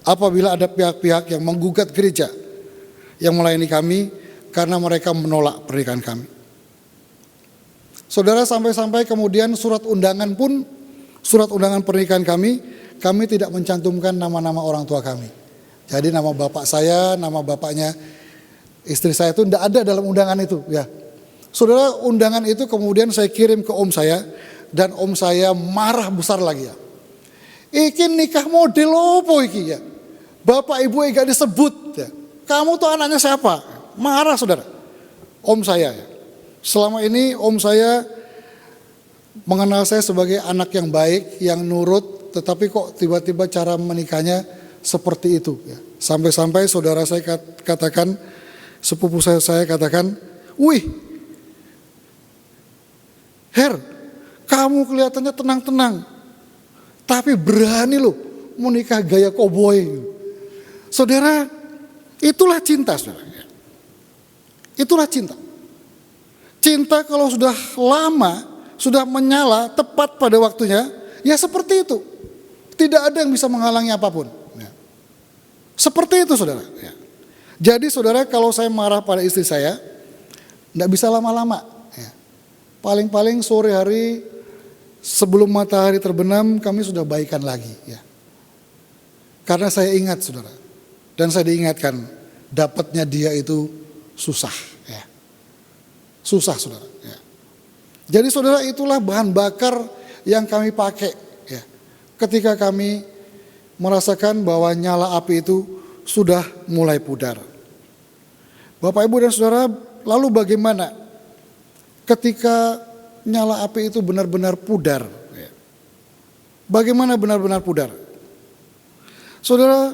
apabila ada pihak-pihak yang menggugat gereja yang melayani kami karena mereka menolak pernikahan kami. Saudara, sampai kemudian surat undangan pernikahan kami tidak mencantumkan nama-nama orang tua kami. Jadi nama bapak saya, nama bapaknya istri saya itu tidak ada dalam undangan itu ya. Saudara, undangan itu kemudian saya kirim ke om saya, dan om saya marah besar lagi ya. Iki nikah model apa iki ya? Bapak ibu gak disebut ya. Kamu tuh anaknya siapa? Marah saudara. Om saya ya. Selama ini om saya mengenal saya sebagai anak yang baik, yang nurut, tetapi kok tiba-tiba cara menikahnya seperti itu ya. Sampai-sampai saudara saya katakan, sepupu saya katakan, wih, Her, kamu kelihatannya tenang-tenang, tapi berani loh menikah gaya koboi. Saudara, itulah cinta, saudara. Itulah cinta. Cinta kalau sudah lama, sudah menyala tepat pada waktunya, ya seperti itu. Tidak ada yang bisa menghalangi apapun. Ya. Seperti itu, saudara. Ya. Jadi saudara, kalau saya marah pada istri saya, tidak bisa lama-lama. Paling-paling sore hari sebelum matahari terbenam kami sudah baikan lagi ya. Karena saya ingat saudara, dan saya diingatkan dapatnya dia itu susah ya. Susah saudara ya. Jadi saudara, itulah bahan bakar yang kami pakai ya. Ketika kami merasakan bahwa nyala api itu sudah mulai pudar. Bapak, Ibu dan Saudara, lalu bagaimana ketika nyala api itu benar-benar pudar? Bagaimana benar-benar pudar? Saudara,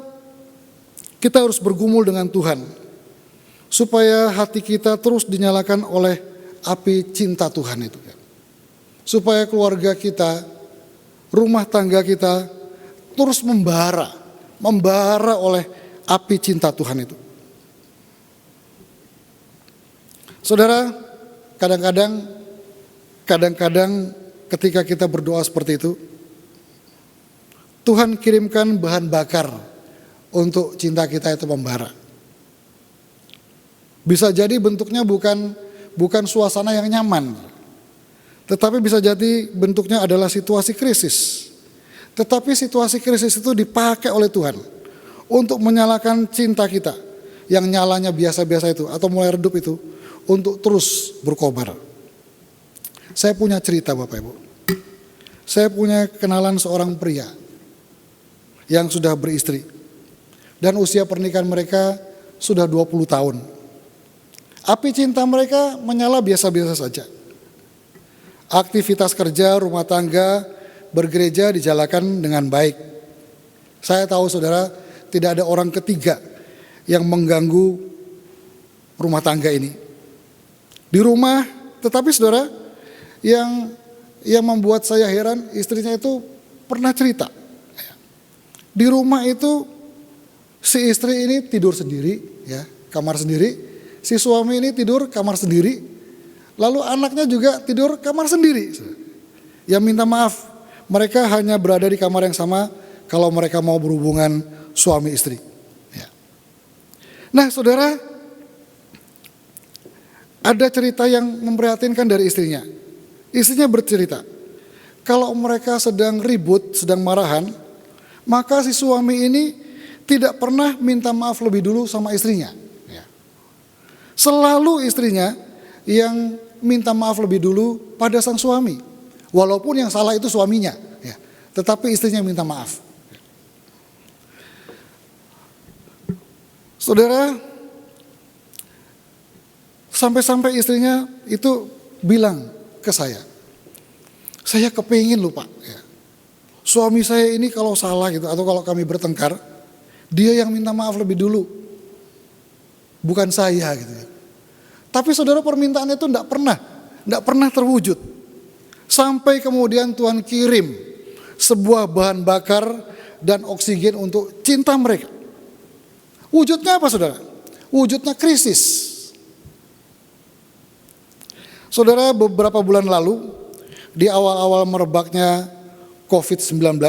kita harus bergumul dengan Tuhan supaya hati kita terus dinyalakan oleh api cinta Tuhan itu. Supaya keluarga kita, rumah tangga kita terus membara oleh api cinta Tuhan itu. Saudara, kadang-kadang ketika kita berdoa seperti itu, Tuhan kirimkan bahan bakar untuk cinta kita itu membara. Bisa jadi bentuknya bukan suasana yang nyaman, tetapi bisa jadi bentuknya adalah situasi krisis. Tetapi situasi krisis itu dipakai oleh Tuhan untuk menyalakan cinta kita yang nyalanya biasa-biasa itu atau mulai redup itu untuk terus berkobar. Saya punya cerita Bapak Ibu. Saya punya kenalan seorang pria yang sudah beristri dan usia pernikahan mereka sudah 20 tahun. Api cinta mereka menyala biasa-biasa saja. Aktivitas kerja, rumah tangga, bergereja dijalankan dengan baik. Saya tahu saudara, tidak ada orang ketiga yang mengganggu rumah tangga ini. Di rumah, tetapi saudara, yang membuat saya heran, istrinya itu pernah cerita. Di rumah itu si istri ini tidur sendiri, ya, kamar sendiri. Si suami ini tidur kamar sendiri. Lalu anaknya juga tidur kamar sendiri. Ya minta maaf, mereka hanya berada di kamar yang sama kalau mereka mau berhubungan suami istri. Ya. Nah saudara, ada cerita yang memprihatinkan dari istrinya. Istrinya bercerita, kalau mereka sedang ribut, sedang marahan, maka si suami ini tidak pernah minta maaf lebih dulu sama istrinya. Selalu istrinya yang minta maaf lebih dulu pada sang suami. Walaupun yang salah itu suaminya. Tetapi istrinya minta maaf. Saudara, sampai-sampai istrinya itu bilang ke saya kepingin loh Pak. Suami saya ini kalau salah gitu atau kalau kami bertengkar, dia yang minta maaf lebih dulu, bukan saya gitu. Tapi saudara, permintaannya itu tidak pernah terwujud. Sampai kemudian Tuhan kirim sebuah bahan bakar dan oksigen untuk cinta mereka. Wujudnya apa saudara? Wujudnya krisis. Saudara, beberapa bulan lalu di awal-awal merebaknya COVID-19,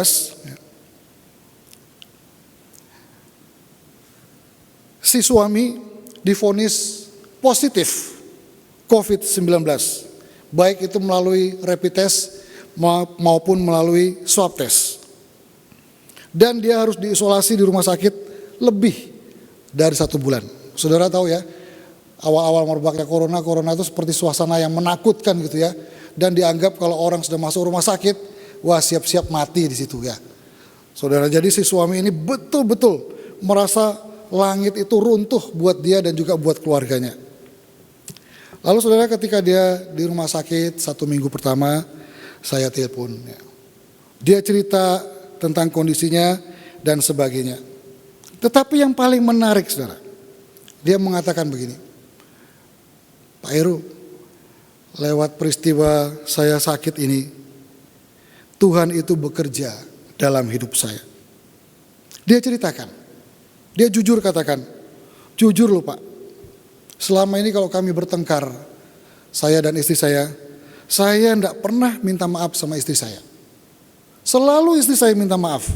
si suami divonis positif COVID-19, baik itu melalui rapid test maupun melalui swab test. Dan dia harus diisolasi di rumah sakit lebih dari 1 bulan. Saudara tahu ya, awal-awal merebaknya corona itu seperti suasana yang menakutkan gitu ya. Dan dianggap kalau orang sudah masuk rumah sakit, wah siap-siap mati di situ ya. Saudara, jadi si suami ini betul-betul merasa langit itu runtuh buat dia dan juga buat keluarganya. Lalu saudara, ketika dia di rumah sakit 1 minggu pertama, saya telepon. Dia cerita tentang kondisinya dan sebagainya. Tetapi yang paling menarik saudara, dia mengatakan begini, Pak Heru, lewat peristiwa saya sakit ini, Tuhan itu bekerja dalam hidup saya. Dia ceritakan, dia jujur katakan, jujur loh Pak, selama ini kalau kami bertengkar, saya dan istri saya tidak pernah minta maaf sama istri saya. Selalu istri saya minta maaf,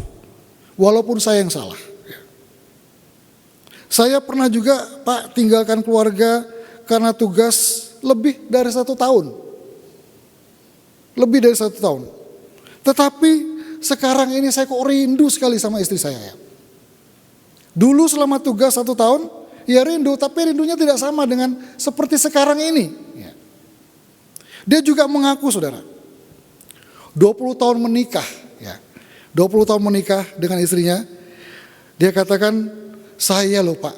walaupun saya yang salah. Saya pernah juga Pak tinggalkan keluarga karena tugas lebih dari 1 tahun. Lebih dari 1 tahun. Tetapi sekarang ini saya kok rindu sekali sama istri saya. Dulu selama tugas 1 tahun, ya rindu, tapi rindunya tidak sama dengan seperti sekarang ini. Dia juga mengaku saudara, 20 tahun menikah, 20 tahun menikah dengan istrinya, dia katakan, saya loh Pak,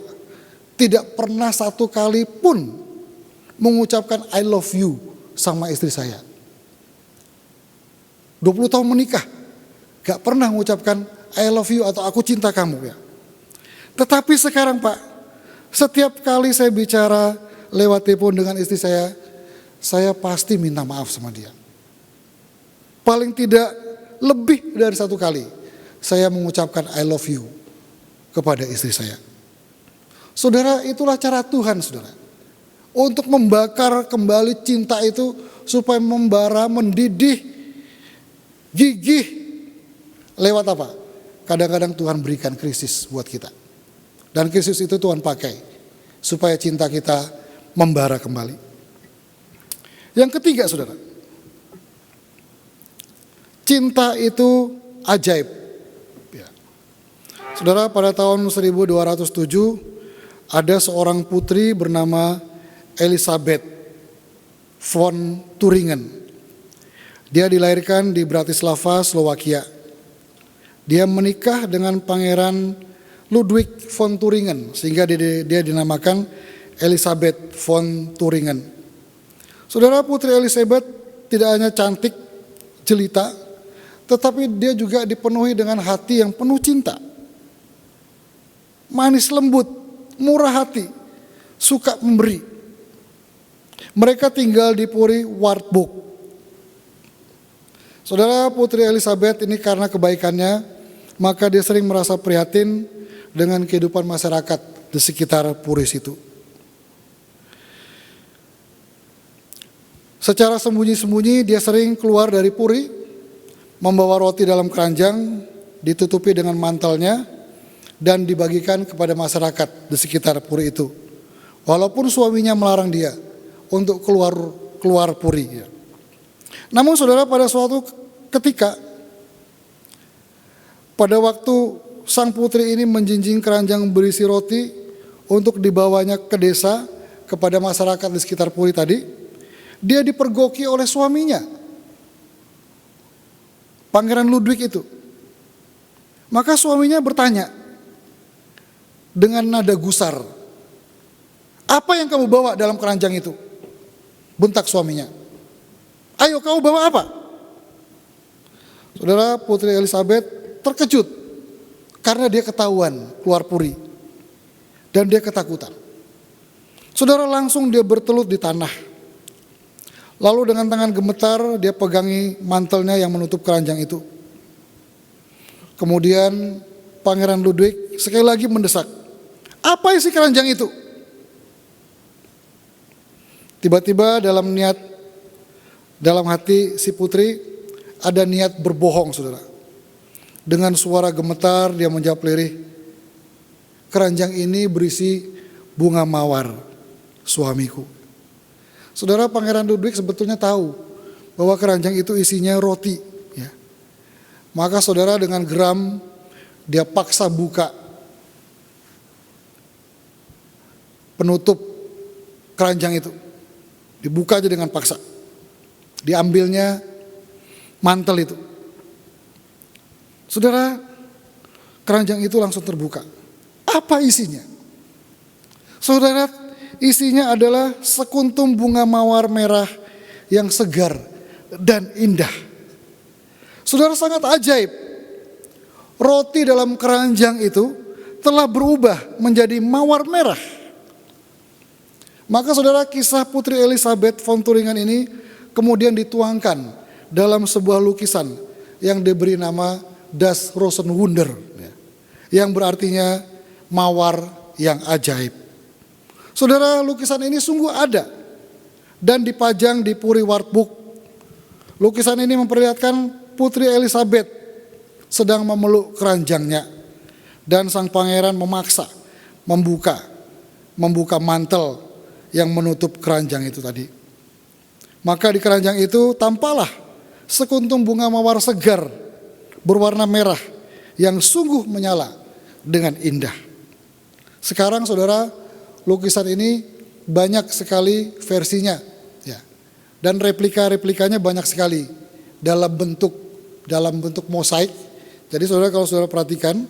tidak pernah 1 kali pun mengucapkan I love you sama istri saya. 20 tahun menikah, gak pernah mengucapkan I love you atau aku cinta kamu ya. Tetapi sekarang Pak, setiap kali saya bicara lewat telepon dengan istri saya pasti minta maaf sama dia. Paling tidak lebih dari satu kali saya mengucapkan I love you kepada istri saya. Saudara, itulah cara Tuhan, saudara, untuk membakar kembali cinta itu supaya membara, mendidih, gigih. Lewat apa? Kadang-kadang Tuhan berikan krisis buat kita. Dan krisis itu Tuhan pakai supaya cinta kita membara kembali. Yang ketiga, saudara, cinta itu ajaib. Ya. Saudara, pada tahun 1207 ada seorang putri bernama Elisabeth von Thuringen. Dia dilahirkan di Bratislava, Slovakia. Dia menikah dengan Pangeran Ludwig von Thuringen sehingga dia dinamakan Elisabeth von Thuringen. Saudara, putri Elisabeth tidak hanya cantik, jelita, tetapi dia juga dipenuhi dengan hati yang penuh cinta. Manis lembut, murah hati, suka memberi. Mereka tinggal di Puri Wartburg. Saudara, putri Elisabeth ini karena kebaikannya, maka dia sering merasa prihatin dengan kehidupan masyarakat di sekitar Puri situ. Secara sembunyi-sembunyi dia sering keluar dari Puri, membawa roti dalam keranjang, ditutupi dengan mantelnya, dan dibagikan kepada masyarakat di sekitar Puri itu. Walaupun suaminya melarang dia untuk keluar Puri. Namun saudara, pada suatu ketika, pada waktu sang putri ini menjinjing keranjang berisi roti untuk dibawanya ke desa kepada masyarakat di sekitar Puri tadi, dia dipergoki oleh suaminya, Pangeran Ludwig itu. Maka suaminya bertanya dengan nada gusar, "Apa yang kamu bawa dalam keranjang itu?" Bentak suaminya. "Ayo, kamu bawa apa?" Saudara, putri Elisabeth terkejut karena dia ketahuan keluar Puri dan dia ketakutan. Saudara, langsung dia bertelut di tanah. Lalu dengan tangan gemetar dia pegangi mantelnya yang menutup keranjang itu. Kemudian Pangeran Ludwig sekali lagi mendesak, "Apa isi keranjang itu?" Tiba-tiba dalam hati si putri ada niat berbohong, saudara. Dengan suara gemetar dia menjawab lirih, "Keranjang ini berisi bunga mawar suamiku." Saudara, Pangeran Ludwig sebetulnya tahu bahwa keranjang itu isinya roti. Ya. Maka saudara, dengan geram dia paksa buka penutup keranjang itu. Dibuka aja dengan paksa. Diambilnya mantel itu. Saudara, keranjang itu langsung terbuka. Apa isinya? Saudara, isinya adalah sekuntum bunga mawar merah yang segar dan indah. Saudara, sangat ajaib. Roti dalam keranjang itu telah berubah menjadi mawar merah. Maka saudara, kisah putri Elisabeth von Thuringen ini kemudian dituangkan dalam sebuah lukisan yang diberi nama Das Rosenwunder, yang berartinya mawar yang ajaib. Saudara, lukisan ini sungguh ada dan dipajang di Puri Wartburg. Lukisan ini memperlihatkan putri Elisabeth sedang memeluk keranjangnya dan sang pangeran memaksa membuka mantel yang menutup keranjang itu tadi. Maka di keranjang itu tampaklah sekuntum bunga mawar segar berwarna merah yang sungguh menyala dengan indah. Sekarang saudara, lukisan ini banyak sekali versinya, ya, dan replika-replikanya banyak sekali dalam bentuk mosaik. Jadi saudara, kalau saudara perhatikan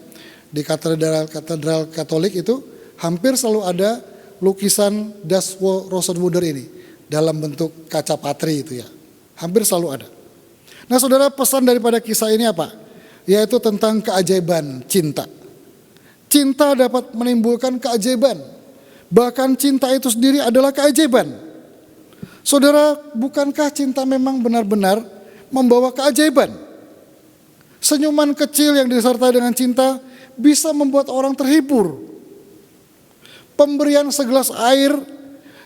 di katedral Katolik itu hampir selalu ada lukisan Das Rosenwunder ini dalam bentuk kaca patri itu ya. Hampir selalu ada. Nah saudara, pesan daripada kisah ini apa? Yaitu tentang keajaiban cinta. Cinta dapat menimbulkan keajaiban. Bahkan cinta itu sendiri adalah keajaiban. Saudara, bukankah cinta memang benar-benar membawa keajaiban? Senyuman kecil yang disertai dengan cinta bisa membuat orang terhibur. Pemberian segelas air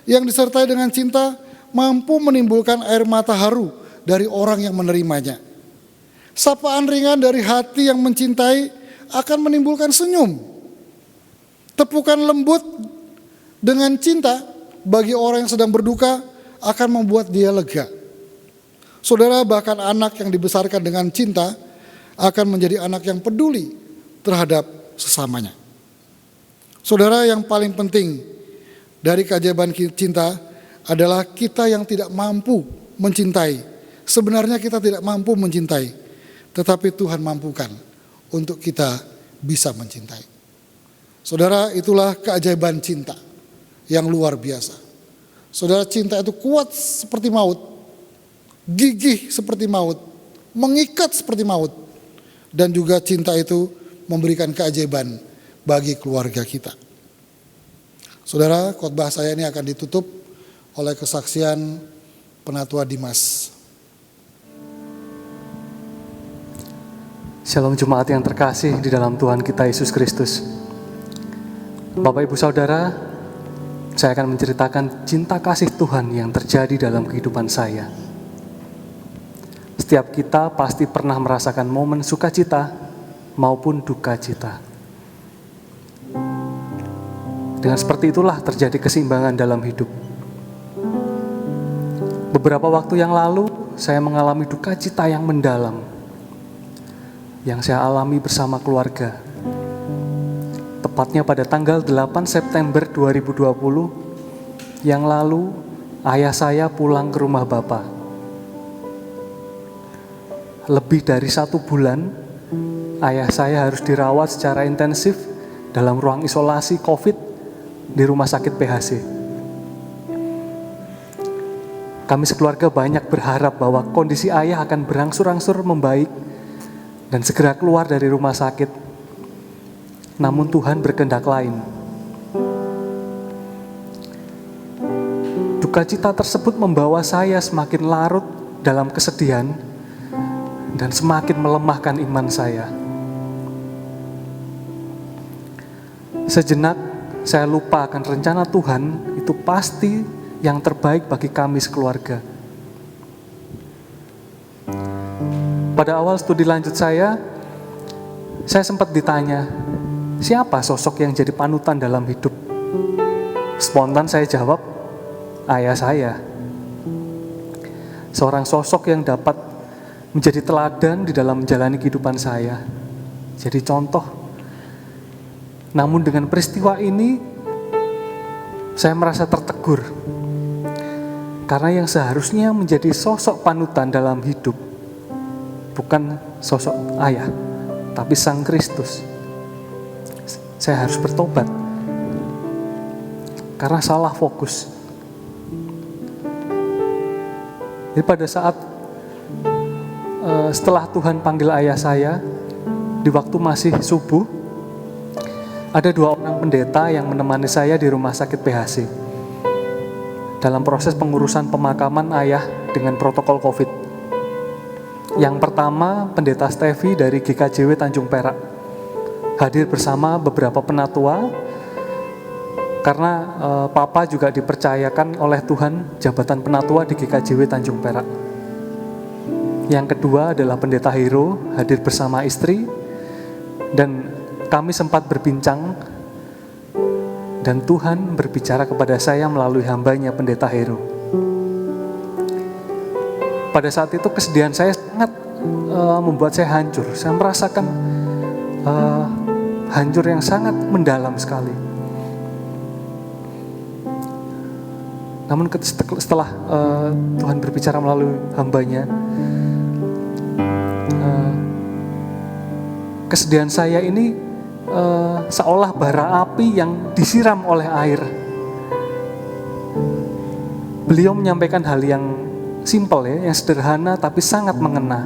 yang disertai dengan cinta mampu menimbulkan air mata haru dari orang yang menerimanya. Sapaan ringan dari hati yang mencintai akan menimbulkan senyum. Tepukan lembut dengan cinta bagi orang yang sedang berduka akan membuat dia lega. Saudara, bahkan anak yang dibesarkan dengan cinta akan menjadi anak yang peduli terhadap sesamanya. Saudara, yang paling penting dari keajaiban cinta adalah kita yang tidak mampu mencintai. Sebenarnya kita tidak mampu mencintai, tetapi Tuhan mampukan untuk kita bisa mencintai. Saudara, itulah keajaiban cinta yang luar biasa. Saudara, cinta itu kuat seperti maut, gigih seperti maut, mengikat seperti maut. Dan juga cinta itu memberikan keajaiban bagi keluarga kita. Saudara, khotbah saya ini akan ditutup oleh kesaksian Penatua Dimas. Shalom jemaat yang terkasih di dalam Tuhan kita Yesus Kristus. Bapak Ibu Saudara, saya akan menceritakan cinta kasih Tuhan yang terjadi dalam kehidupan saya. Setiap kita pasti pernah merasakan momen sukacita maupun duka cita. Dengan seperti itulah terjadi keseimbangan dalam hidup. Beberapa waktu yang lalu, saya mengalami duka cita yang mendalam, yang saya alami bersama keluarga. Tepatnya pada tanggal 8 September 2020, yang lalu ayah saya pulang ke rumah Bapak. Lebih dari 1 bulan, ayah saya harus dirawat secara intensif dalam ruang isolasi COVID di rumah sakit PHC. Kami sekeluarga banyak berharap bahwa kondisi ayah akan berangsur-angsur membaik dan segera keluar dari rumah sakit. Namun Tuhan berkehendak lain. Duka cita tersebut membawa saya semakin larut dalam kesedihan dan semakin melemahkan iman saya. Sejenak saya lupa akan rencana Tuhan itu pasti yang terbaik bagi kami sekeluarga. Pada awal studi lanjut saya sempat ditanya, siapa sosok yang jadi panutan dalam hidup? Spontan saya jawab, ayah saya. Seorang sosok yang dapat menjadi teladan di dalam menjalani kehidupan saya. Jadi contoh. Namun dengan peristiwa ini, saya merasa tertegur. Karena yang seharusnya menjadi sosok panutan dalam hidup, bukan sosok ayah, tapi Sang Kristus. Saya harus bertobat. Karena salah fokus. Jadi pada saat setelah Tuhan panggil ayah saya, di waktu masih subuh, ada 2 orang pendeta yang menemani saya di rumah sakit PHC dalam proses pengurusan pemakaman ayah dengan protokol COVID. Yang pertama, pendeta Stevi dari GKJW Tanjung Perak hadir bersama beberapa penatua karena Papa juga dipercayakan oleh Tuhan jabatan penatua di GKJW Tanjung Perak. Yang kedua adalah pendeta Hero hadir bersama istri, dan kami sempat berbincang dan Tuhan berbicara kepada saya melalui hambanya pendeta Hero. Pada saat itu kesedihan saya sangat membuat saya hancur. Saya merasakan hancur yang sangat mendalam sekali. Namun setelah Tuhan berbicara melalui hambanya, kesedihan saya ini seolah bara api yang disiram oleh air. Beliau menyampaikan hal yang simpel ya, yang sederhana tapi sangat mengena.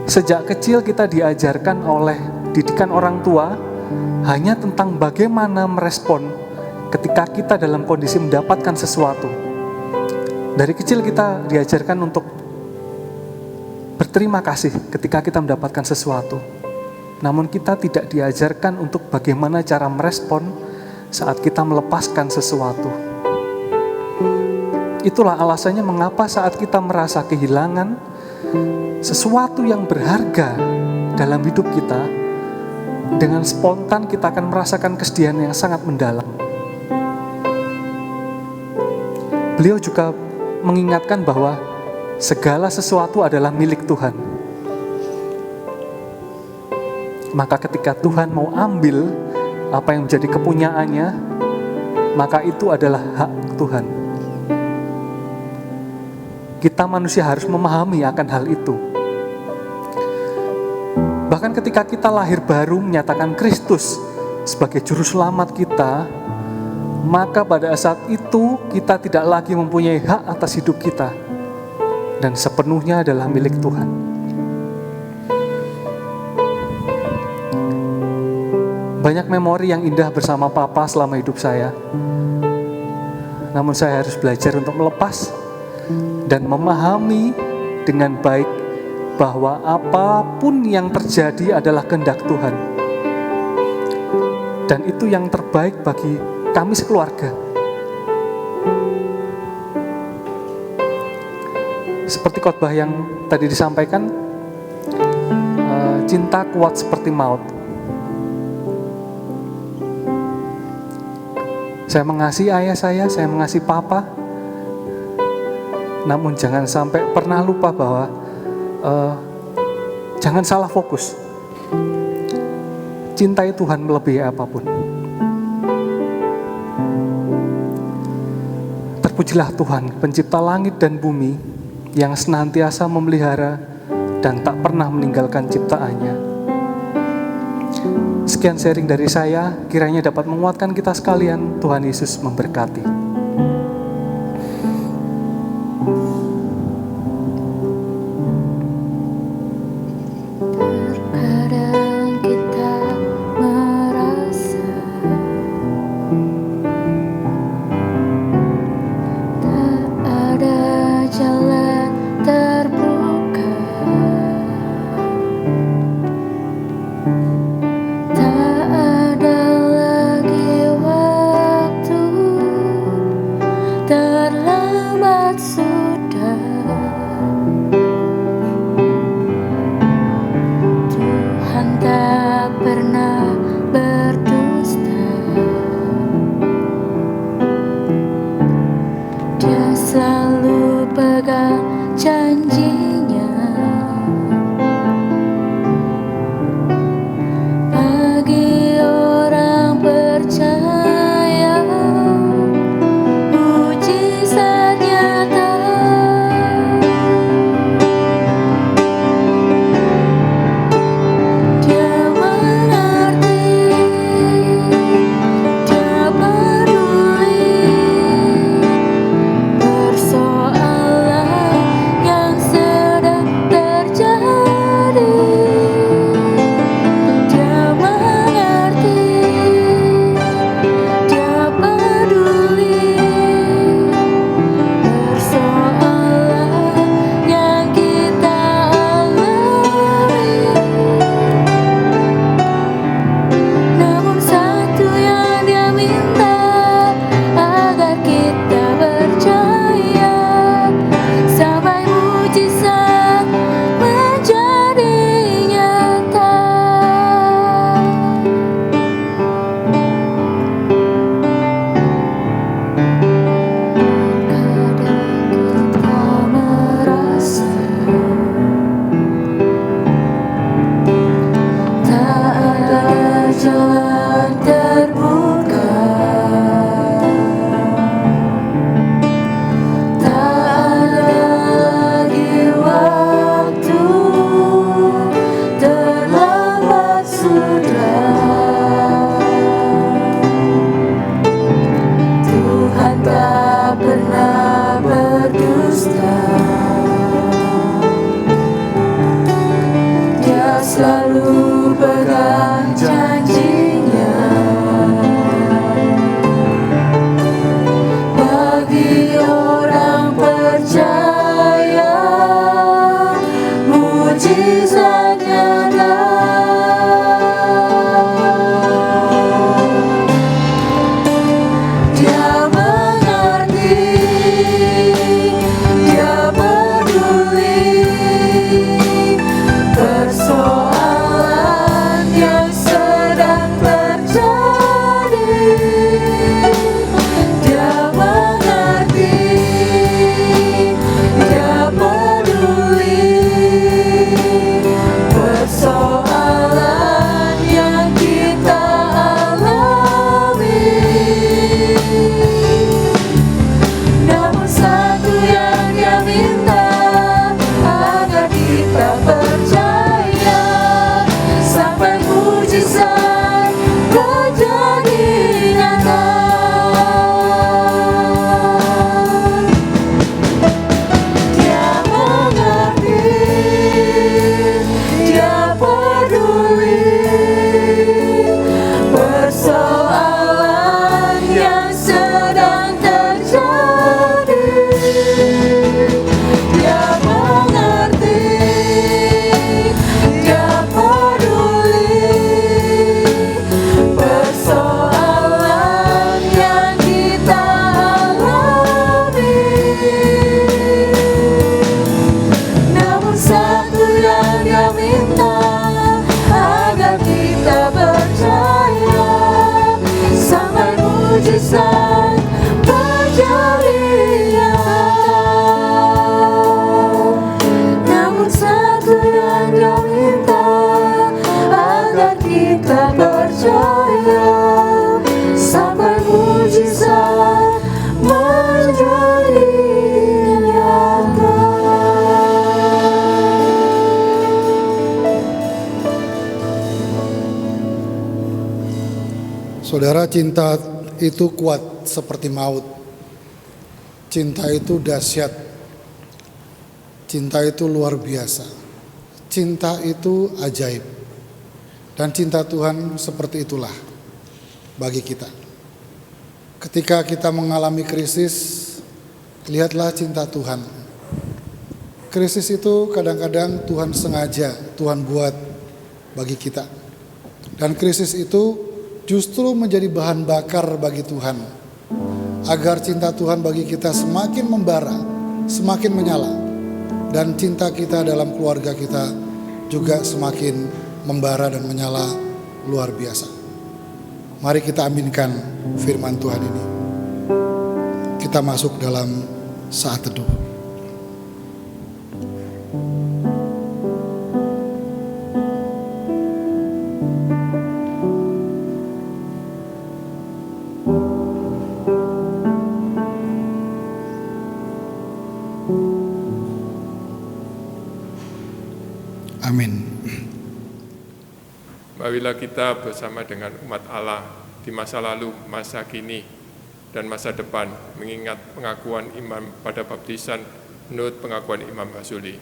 Sejak kecil kita diajarkan oleh didikan orang tua hanya tentang bagaimana merespon ketika kita dalam kondisi mendapatkan sesuatu. Dari kecil kita diajarkan untuk berterima kasih ketika kita mendapatkan sesuatu. Namun kita tidak diajarkan untuk bagaimana cara merespon saat kita melepaskan sesuatu. Itulah alasannya mengapa saat kita merasa kehilangan sesuatu yang berharga dalam hidup kita, dengan spontan kita akan merasakan kesedihan yang sangat mendalam. Beliau juga mengingatkan bahwa segala sesuatu adalah milik Tuhan. Maka ketika Tuhan mau ambil apa yang menjadi kepunyaannya, maka itu adalah hak Tuhan. Kita manusia harus memahami akan hal itu. Bahkan ketika kita lahir baru menyatakan Kristus sebagai juru selamat kita, maka pada saat itu kita tidak lagi mempunyai hak atas hidup kita, dan sepenuhnya adalah milik Tuhan. Banyak memori yang indah bersama Papa selama hidup saya. Namun saya harus belajar untuk melepas dan memahami dengan baik bahwa apapun yang terjadi adalah kehendak Tuhan. Dan itu yang terbaik bagi kami sekeluarga. Seperti khotbah yang tadi disampaikan, cinta kuat seperti maut. Saya mengasihi ayah saya mengasihi Papa. Namun jangan sampai pernah lupa bahwa jangan salah fokus. Cintai Tuhan melebihi apapun. Terpujilah Tuhan, pencipta langit dan bumi, yang senantiasa memelihara dan tak pernah meninggalkan ciptaannya. Sekian sharing dari saya, kiranya dapat menguatkan kita sekalian. Tuhan Yesus memberkati. selalu pegang janjinya. Bagi orang percaya, mujizat nyata. Dia mengerti, dia peduli persoalan yang sedang terjadi. Dia mengerti, dia peduli persoalan yang kita alami. Namun satu yang dia minta, agar kita percaya sampai mujizat terjadi nyata. Dia mengerti, dia peduli persoalan yang sedang terjadi. Dia mengerti, dia peduli persoalan yang kita alami. Namun satu yang dia minta, agar kita percaya sampai mujizat terjadi nyata. Namun satu yang dia minta, agar kita percaya sampai mujizat menjadi nyata. Saudara, cinta itu kuat seperti maut. Cinta itu dahsyat. Cinta itu luar biasa. Cinta itu ajaib. Dan cinta Tuhan seperti itulah bagi kita. Ketika kita mengalami krisis, lihatlah cinta Tuhan. Krisis itu kadang-kadang Tuhan sengaja, Tuhan buat bagi kita. Dan krisis itu justru menjadi bahan bakar bagi Tuhan, agar cinta Tuhan bagi kita semakin membara, semakin menyala, dan cinta kita dalam keluarga kita juga semakin membara dan menyala luar biasa. Mari kita aminkan firman Tuhan ini. Kita masuk dalam saat teduh. Amin. Marilah kita bersama dengan umat Allah di masa lalu, masa kini, dan masa depan mengingat pengakuan iman pada baptisan menurut pengakuan Imam Rasuli.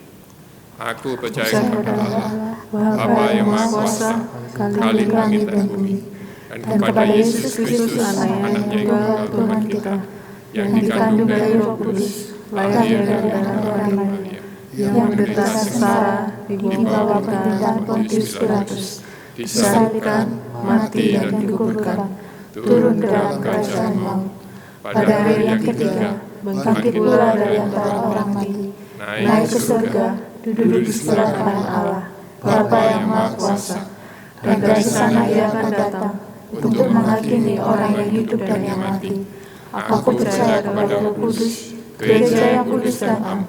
Aku percaya kepada Allah, Bapa yang Maha Kuasa, Khalik langit dan bumi, dan kepada Yesus Kristus, anaknya yang tunggal Tuhan kita, yang dikandung dari Roh Kudus, lahir dari anak Maria, yang menderita sengsara, dibawa ke tangan Pontius Pilatus, disalibkan, mati dan dikuburkan, turun ke dalam kerajaan maut. Pada hari yang ketiga, bangkit pula dari antara orang mati, naik ke surga, duduk di sebelah kanan Allah, Bapa yang Maha Kuasa, dan dari sana ia akan datang untuk menghakimi orang yang hidup dan yang mati. Aku percaya kepada Roh Kudus, gereja yang kudus dan am,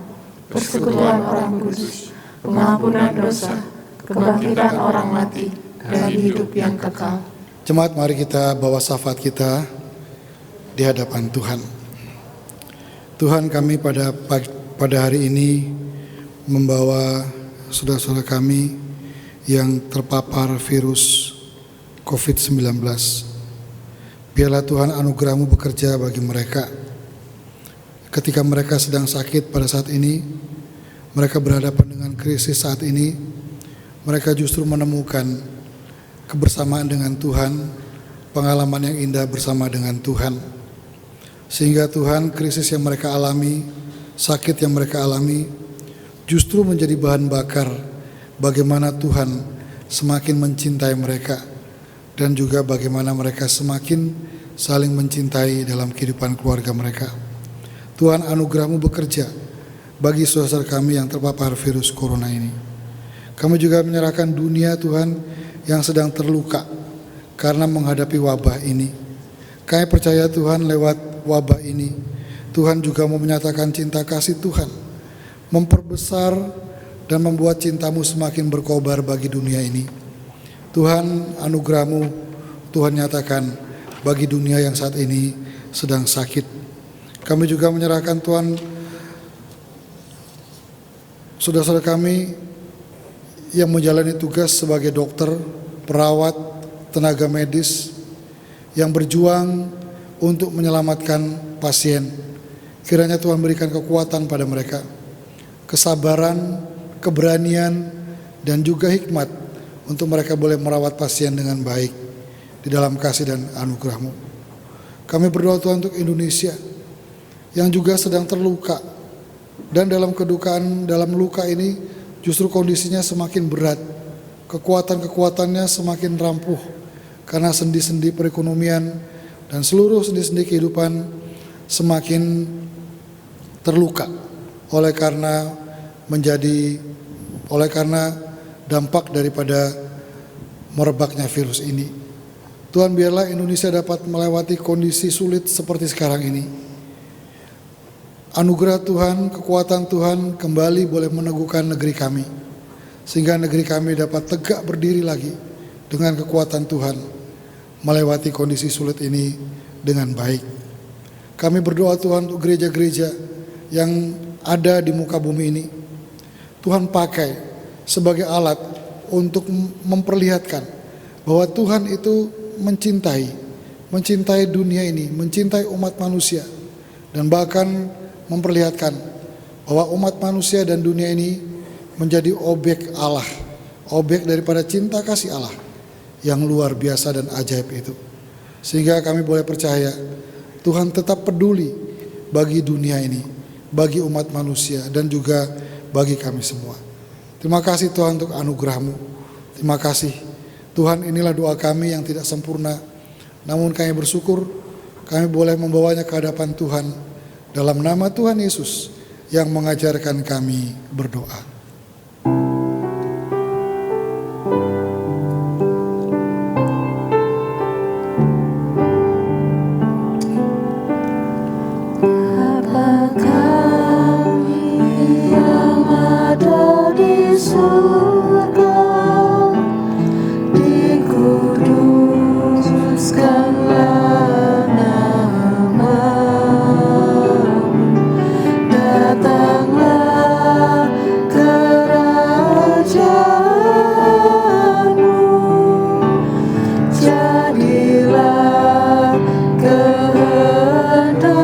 persekutuan orang kudus, pengampunan dosa, kebangkitan orang mati, dan hidup yang kekal. Jemaat, mari kita bawa syafaat kita di hadapan Tuhan. Tuhan, kami pada hari ini membawa saudara-saudara kami yang terpapar virus COVID-19. Biarlah Tuhan anugerah-Mu bekerja bagi mereka. Ketika mereka sedang sakit pada saat ini, mereka berhadapan dengan krisis saat ini, mereka justru menemukan kebersamaan dengan Tuhan, pengalaman yang indah bersama dengan Tuhan. Sehingga Tuhan, krisis yang mereka alami, sakit yang mereka alami, justru menjadi bahan bakar bagaimana Tuhan semakin mencintai mereka, dan juga bagaimana mereka semakin saling mencintai dalam kehidupan keluarga mereka. Tuhan, anugerah-Mu bekerja bagi saudara kami yang terpapar virus corona ini. Kami juga menyerahkan dunia, Tuhan, yang sedang terluka karena menghadapi wabah ini. Kami percaya, Tuhan, lewat wabah ini Tuhan juga mau menyatakan cinta kasih Tuhan, memperbesar dan membuat cinta-Mu semakin berkobar bagi dunia ini. Tuhan, anugerah-Mu Tuhan nyatakan bagi dunia yang saat ini sedang sakit. Kami juga menyerahkan, Tuhan, saudara-saudara kami yang menjalani tugas sebagai dokter, perawat, tenaga medis yang berjuang untuk menyelamatkan pasien. Kiranya Tuhan berikan kekuatan pada mereka, kesabaran, keberanian, dan juga hikmat untuk mereka boleh merawat pasien dengan baik di dalam kasih dan anugerah-Mu. Kami berdoa, Tuhan, untuk Indonesia yang juga sedang terluka, dan dalam kedukaan, dalam luka ini justru kondisinya semakin berat, kekuatan-kekuatannya semakin rampuh karena sendi-sendi perekonomian dan seluruh sendi-sendi kehidupan semakin terluka oleh karena dampak daripada merebaknya virus ini. Tuhan, biarlah Indonesia dapat melewati kondisi sulit seperti sekarang ini. Anugerah Tuhan, kekuatan Tuhan kembali boleh meneguhkan negeri kami, sehingga negeri kami dapat tegak berdiri lagi dengan kekuatan Tuhan, melewati kondisi sulit ini dengan baik. Kami berdoa, Tuhan, untuk gereja-gereja yang ada di muka bumi ini, Tuhan pakai sebagai alat untuk memperlihatkan bahwa Tuhan itu mencintai dunia ini, mencintai umat manusia, dan bahkan memperlihatkan bahwa umat manusia dan dunia ini menjadi objek Allah, objek daripada cinta kasih Allah yang luar biasa dan ajaib itu. Sehingga kami boleh percaya Tuhan tetap peduli bagi dunia ini, bagi umat manusia, dan juga bagi kami semua. Terima kasih, Tuhan, untuk anugerah-Mu. Terima kasih Tuhan, inilah doa kami yang tidak sempurna, namun kami bersyukur kami boleh membawanya ke hadapan Tuhan dalam nama Tuhan Yesus yang mengajarkan kami berdoa. Bapa kami yang ada di surga, dikuduskanlah nama-Mu, datanglah kerajaan-Mu, jadilah kehendak-Mu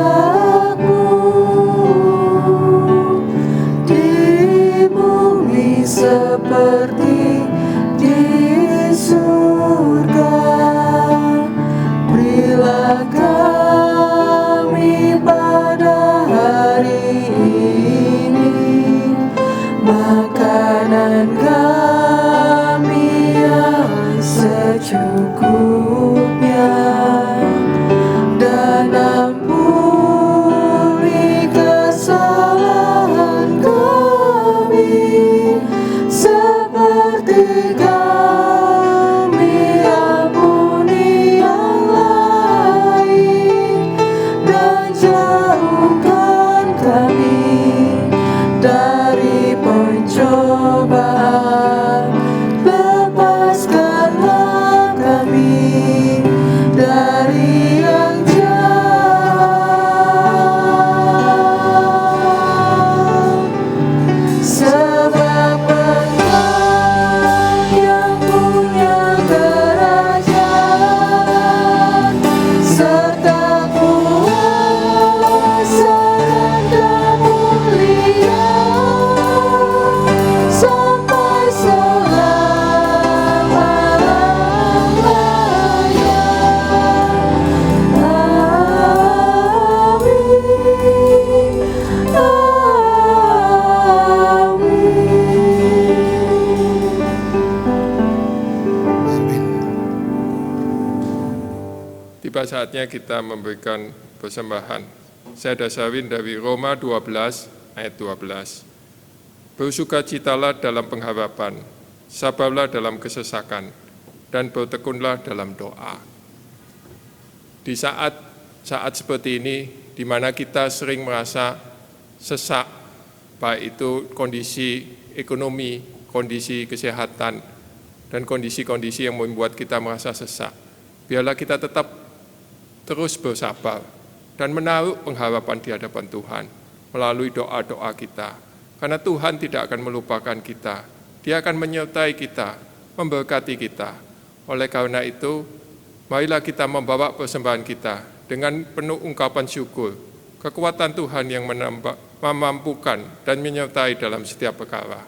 di bumi seperti di surga. Berilah kami pada hari ini makanan kami yang secukupnya, dan ampuni kesalahan kami seperti kami ampuni yang lain, dan jauhkan kami dari pencobaan, lepaskanlah kami dari yang jahat, sebab Engkau tiba saatnya kita memberikan persembahan. Saya dasarin dari Roma 12 ayat 12. Bersukacitalah dalam pengharapan, sabarlah dalam kesesakan, dan bertekunlah dalam doa. Di saat seperti ini, di mana kita sering merasa sesak, baik itu kondisi ekonomi, kondisi kesehatan, dan kondisi-kondisi yang membuat kita merasa sesak, biarlah kita tetap terus bersabar dan menaruh pengharapan di hadapan Tuhan melalui doa-doa kita. Karena Tuhan tidak akan melupakan kita, Dia akan menyertai kita, memberkati kita. Oleh karena itu, marilah kita membawa persembahan kita dengan penuh ungkapan syukur, kekuatan Tuhan yang memampukan dan menyertai dalam setiap perkara.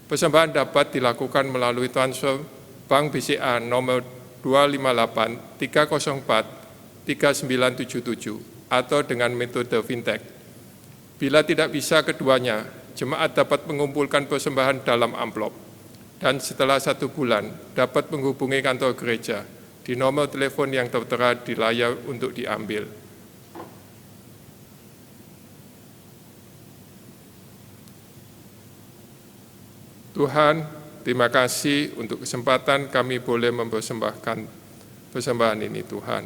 Persembahan dapat dilakukan melalui transfer Bank BCA nomor 258 304 3977 atau dengan metode fintech. Bila tidak bisa keduanya, jemaat dapat mengumpulkan persembahan dalam amplop dan setelah 1 bulan dapat menghubungi kantor gereja di nomor telepon yang tertera di layar untuk diambil. Tuhan, terima kasih untuk kesempatan kami boleh mempersembahkan persembahan ini, Tuhan.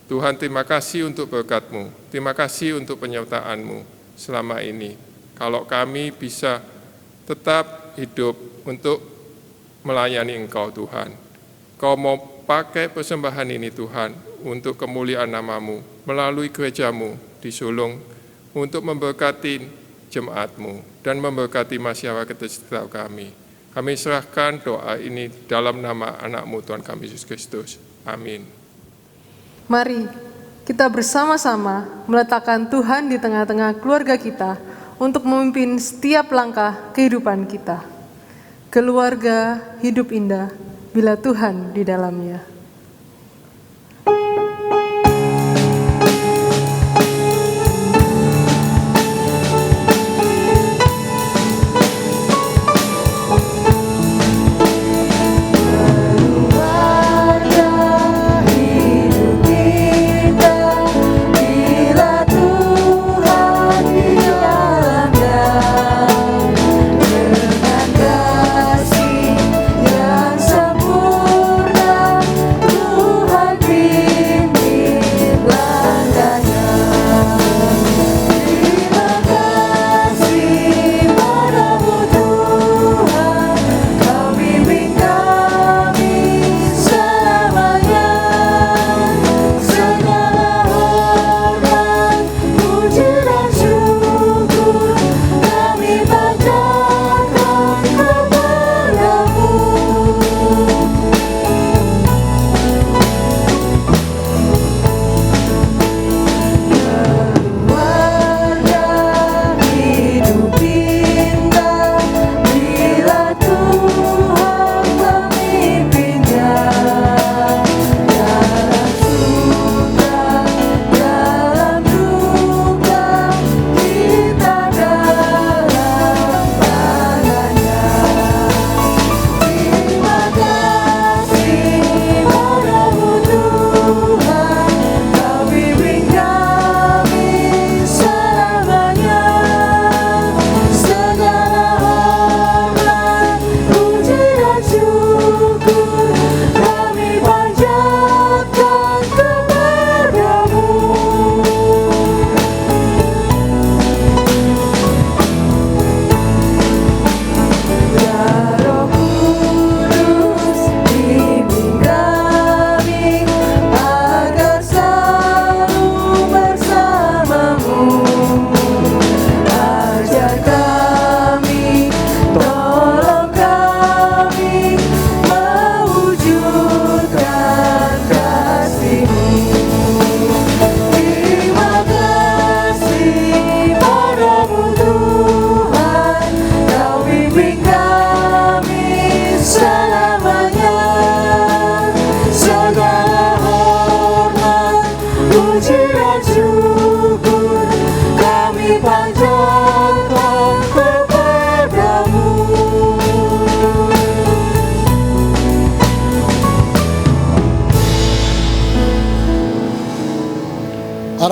Tuhan, terima kasih untuk berkat-Mu, terima kasih untuk penyertaan-Mu selama ini. Kalau kami bisa tetap hidup untuk melayani Engkau, Tuhan. Kau mau pakai persembahan ini, Tuhan, untuk kemuliaan nama-Mu, melalui gereja-Mu di Sulung, untuk memberkati jemaat-Mu dan memberkati masyarakat di sekitar kami. Kami serahkan doa ini dalam nama anak-Mu, Tuhan kami Yesus Kristus. Amin. Mari kita bersama-sama meletakkan Tuhan di tengah-tengah keluarga kita untuk memimpin setiap langkah kehidupan kita. Keluarga hidup indah bila Tuhan di dalamnya. Dengan kasih yang sempurna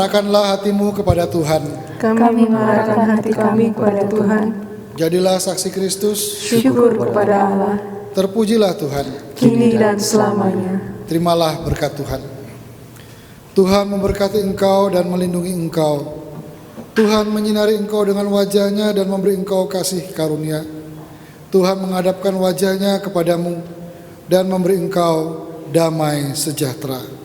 Arahkanlah hatimu kepada Tuhan. Kami mengarahkan hati kami kepada Tuhan. Jadilah saksi Kristus. Syukur kepada Allah, Terpujilah Tuhan. kini dan selamanya. Terimalah berkat Tuhan. Tuhan memberkati engkau dan melindungi engkau. Tuhan menyinari engkau dengan wajah-Nya dan memberi engkau kasih karunia. Tuhan menghadapkan wajah-Nya kepadamu dan memberi engkau damai sejahtera.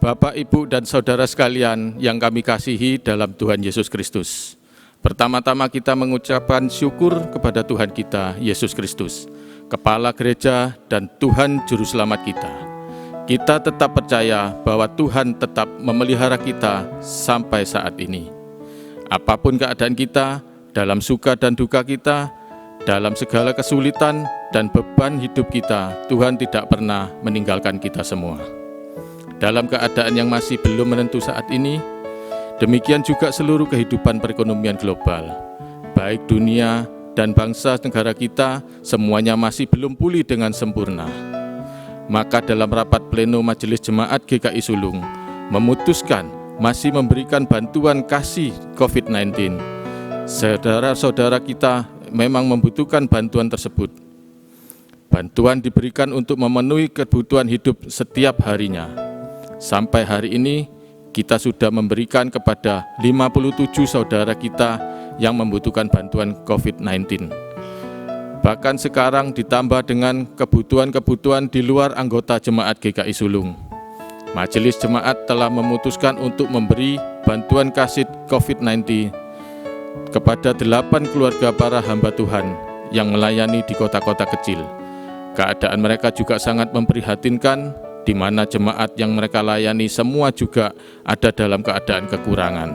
Bapak, Ibu, dan Saudara sekalian yang kami kasihi dalam Tuhan Yesus Kristus. Pertama-tama kita mengucapkan syukur kepada Tuhan kita, Yesus Kristus, Kepala Gereja dan Tuhan Juru Selamat kita. Kita tetap percaya bahwa Tuhan tetap memelihara kita sampai saat ini. Apapun keadaan kita, dalam suka dan duka kita, dalam segala kesulitan dan beban hidup kita, Tuhan tidak pernah meninggalkan kita semua. Dalam keadaan yang masih belum menentu saat ini, demikian juga seluruh kehidupan perekonomian global, baik dunia dan bangsa negara kita, semuanya masih belum pulih dengan sempurna. Maka dalam rapat pleno Majelis Jemaat GKI Sulung, memutuskan masih memberikan bantuan kasih COVID-19. Saudara-saudara kita memang membutuhkan bantuan tersebut. Bantuan diberikan untuk memenuhi kebutuhan hidup setiap harinya. Sampai hari ini, kita sudah memberikan kepada 57 saudara kita yang membutuhkan bantuan COVID-19. Bahkan sekarang ditambah dengan kebutuhan-kebutuhan di luar anggota Jemaat GKI Sulung. Majelis Jemaat telah memutuskan untuk memberi bantuan kasih COVID-19 kepada 8 keluarga para hamba Tuhan yang melayani di kota-kota kecil. Keadaan mereka juga sangat memprihatinkan, di mana jemaat yang mereka layani semua juga ada dalam keadaan kekurangan.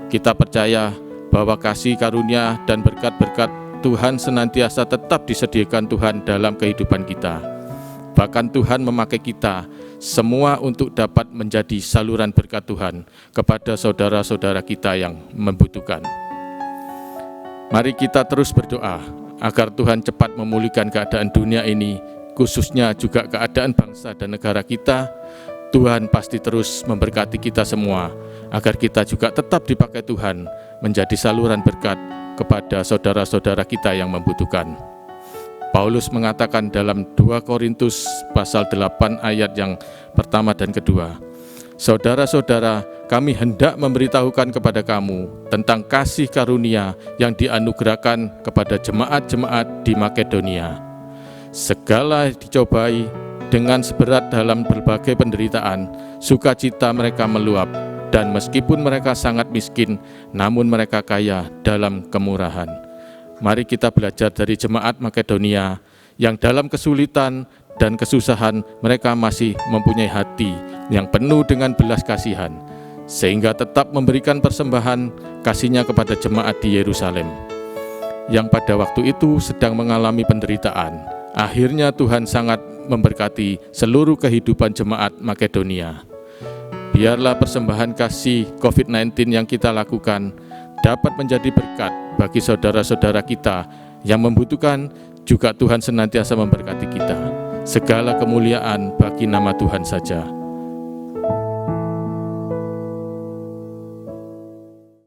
Kita percaya bahwa kasih karunia dan berkat-berkat Tuhan senantiasa tetap disediakan Tuhan dalam kehidupan kita. Bahkan Tuhan memakai kita semua untuk dapat menjadi saluran berkat Tuhan kepada saudara-saudara kita yang membutuhkan. Mari kita terus berdoa agar Tuhan cepat memulihkan keadaan dunia ini, khususnya juga keadaan bangsa dan negara kita. Tuhan pasti terus memberkati kita semua, agar kita juga tetap dipakai Tuhan menjadi saluran berkat kepada saudara-saudara kita yang membutuhkan. Paulus mengatakan dalam 2 Korintus pasal 8 ayat yang pertama dan kedua, "Saudara-saudara, kami hendak memberitahukan kepada kamu tentang kasih karunia yang dianugerahkan kepada jemaat-jemaat di Makedonia. Segala dicobai dengan seberat dalam berbagai penderitaan, sukacita mereka meluap, dan meskipun mereka sangat miskin, namun mereka kaya dalam kemurahan." Mari kita belajar dari jemaat Makedonia yang dalam kesulitan dan kesusahan mereka masih mempunyai hati yang penuh dengan belas kasihan, sehingga tetap memberikan persembahan kasihnya kepada jemaat di Yerusalem, yang pada waktu itu sedang mengalami penderitaan. Akhirnya Tuhan sangat memberkati seluruh kehidupan jemaat Makedonia. Biarlah persembahan kasih COVID-19 yang kita lakukan dapat menjadi berkat bagi saudara-saudara kita yang membutuhkan, juga Tuhan senantiasa memberkati kita. Segala kemuliaan bagi nama Tuhan saja.